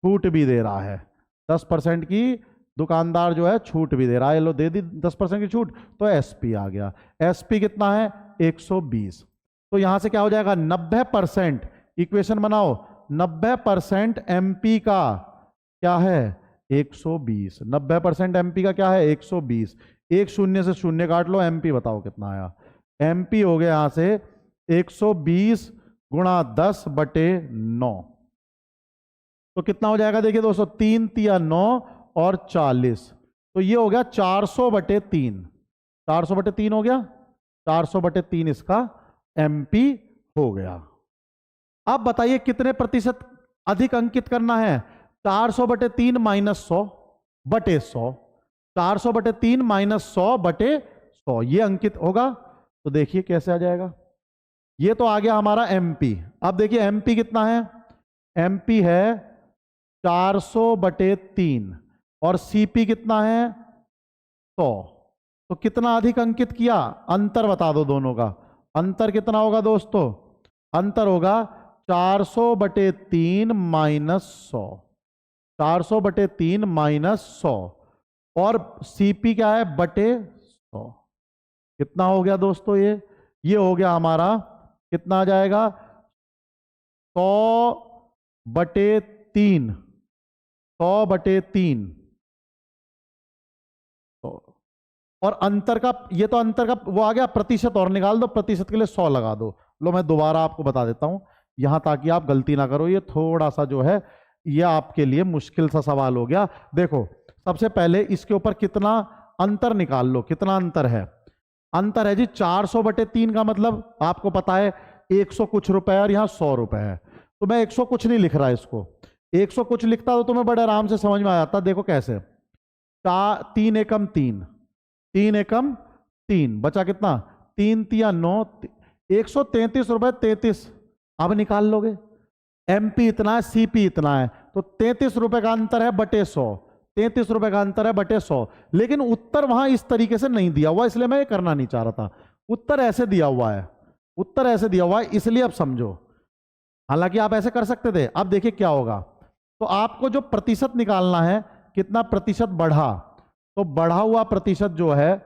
छूट भी दे रहा है। 10% की दुकानदार जो है छूट भी दे रहा है। लो दे दी 10% की छूट, तो एसपी आ गया। एसपी कितना है? 120। तो यहां से क्या हो जाएगा? 90%। इक्वेशन बनाओ, 90% एमपी का क्या है? 120। 90% एमपी का क्या है? 120। एक शून्य से शून्य काट लो, एमपी बताओ कितना आया। एमपी हो गया यहां से 120 गुणा 10/9। तो कितना हो जाएगा? देखिए दोस्तों, 3 तिया 9 और 40। तो ये हो गया 400/3। 400/3 हो गया। 400/3 इसका एमपी हो गया। अब बताइए कितने प्रतिशत अधिक अंकित करना है? 400/3 माइनस 100/100। 400/3 माइनस 100/100 ये अंकित होगा। तो देखिए कैसे आ जाएगा। ये तो आ गया हमारा एमपी। अब देखिए एमपी कितना है? एमपी है 400/3 और सीपी कितना है? 100। तो कितना अधिक अंकित किया? अंतर बता दो दोनों का। अंतर कितना होगा दोस्तों? अंतर होगा 400/3 माइनस 100। 400/3 माइनस 100। और सीपी क्या है? बटे 100। कितना हो गया दोस्तों? ये हो गया हमारा, कितना आ जाएगा? 100/3। 100/3। और अंतर का, ये तो अंतर का वो आ गया, प्रतिशत और निकाल दो। प्रतिशत के लिए 100 लगा दो। लो मैं दोबारा आपको बता देता हूं यहां, ताकि आप गलती ना करो। ये थोड़ा सा जो है ये आपके लिए मुश्किल सा सवाल हो गया। देखो सबसे पहले इसके ऊपर कितना अंतर निकाल लो। कितना अंतर है? अंतर है जी 400/3 का मतलब आपको पता है 100 कुछ रुपए और यहाँ 100 रुपए है। तो मैं 100 कुछ नहीं लिख रहा इसको। 100 कुछ लिखता तो तुम्हें बड़े आराम से समझ में आ जाता। देखो कैसे, 3 एकम 3, 3 एकम 3, बचा कितना? 3 तिया 9, 133 रुपए 33। अब निकाल लोगे। एमपी इतना है, सीपी इतना है, तो 33 रुपए का अंतर है बटे 100। 33 रुपए का अंतर है बटे 100। लेकिन उत्तर वहां इस तरीके से नहीं दिया हुआ, इसलिए मैं ये करना नहीं चाह रहा था। उत्तर ऐसे दिया हुआ है। उत्तर ऐसे दिया हुआ है, इसलिए अब समझो। हालांकि आप ऐसे कर सकते थे। अब देखिए क्या होगा। तो आपको जो प्रतिशत निकालना है, कितना प्रतिशत बढ़ा, तो बढ़ा हुआ प्रतिशत जो है,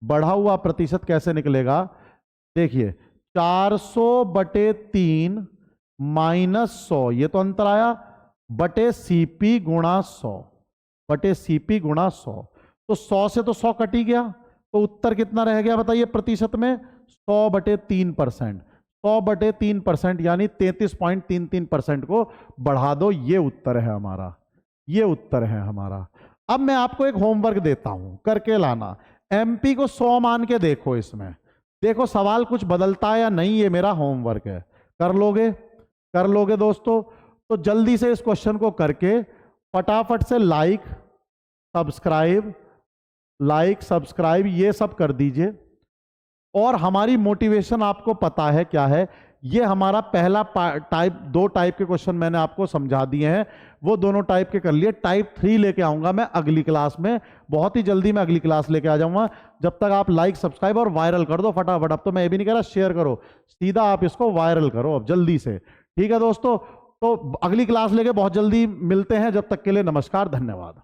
बढ़ा हुआ प्रतिशत कैसे निकलेगा? देखिए 400/3 माइनस 100, ये तो अंतर आया, बटे सीपी गुणा 100, बटे सीपी गुणा 100। तो 100 से तो 100 कट ही गया। तो उत्तर कितना रह गया बताइए प्रतिशत में? 100/3%। 100/3% यानी 33.33% को बढ़ा दो। ये उत्तर है हमारा। ये उत्तर है हमारा। अब मैं आपको एक होमवर्क देता हूं, करके लाना। एमपी को 100 मान के देखो। इसमें देखो सवाल कुछ बदलता है या नहीं, ये मेरा होमवर्क है। कर लोगे? कर लोगे दोस्तों? तो जल्दी से इस क्वेश्चन को करके फटाफट से लाइक सब्सक्राइब ये सब कर दीजिए। और हमारी मोटिवेशन आपको पता है क्या है। ये हमारा पहला टाइप, 2 टाइप के क्वेश्चन मैंने आपको समझा दिए हैं, वो दोनों टाइप के कर लिए। टाइप 3 लेके आऊंगा मैं अगली क्लास में, बहुत ही जल्दी मैं अगली क्लास लेके आ जाऊंगा। जब तक आप लाइक सब्सक्राइब और वायरल कर दो फटाफट। अब तो मैं ये भी नहीं कह रहा शेयर करो, सीधा आप इसको वायरल करो अब जल्दी से। ठीक है दोस्तों, तो अगली क्लास लेके बहुत जल्दी मिलते हैं। जब तक के लिए नमस्कार, धन्यवाद।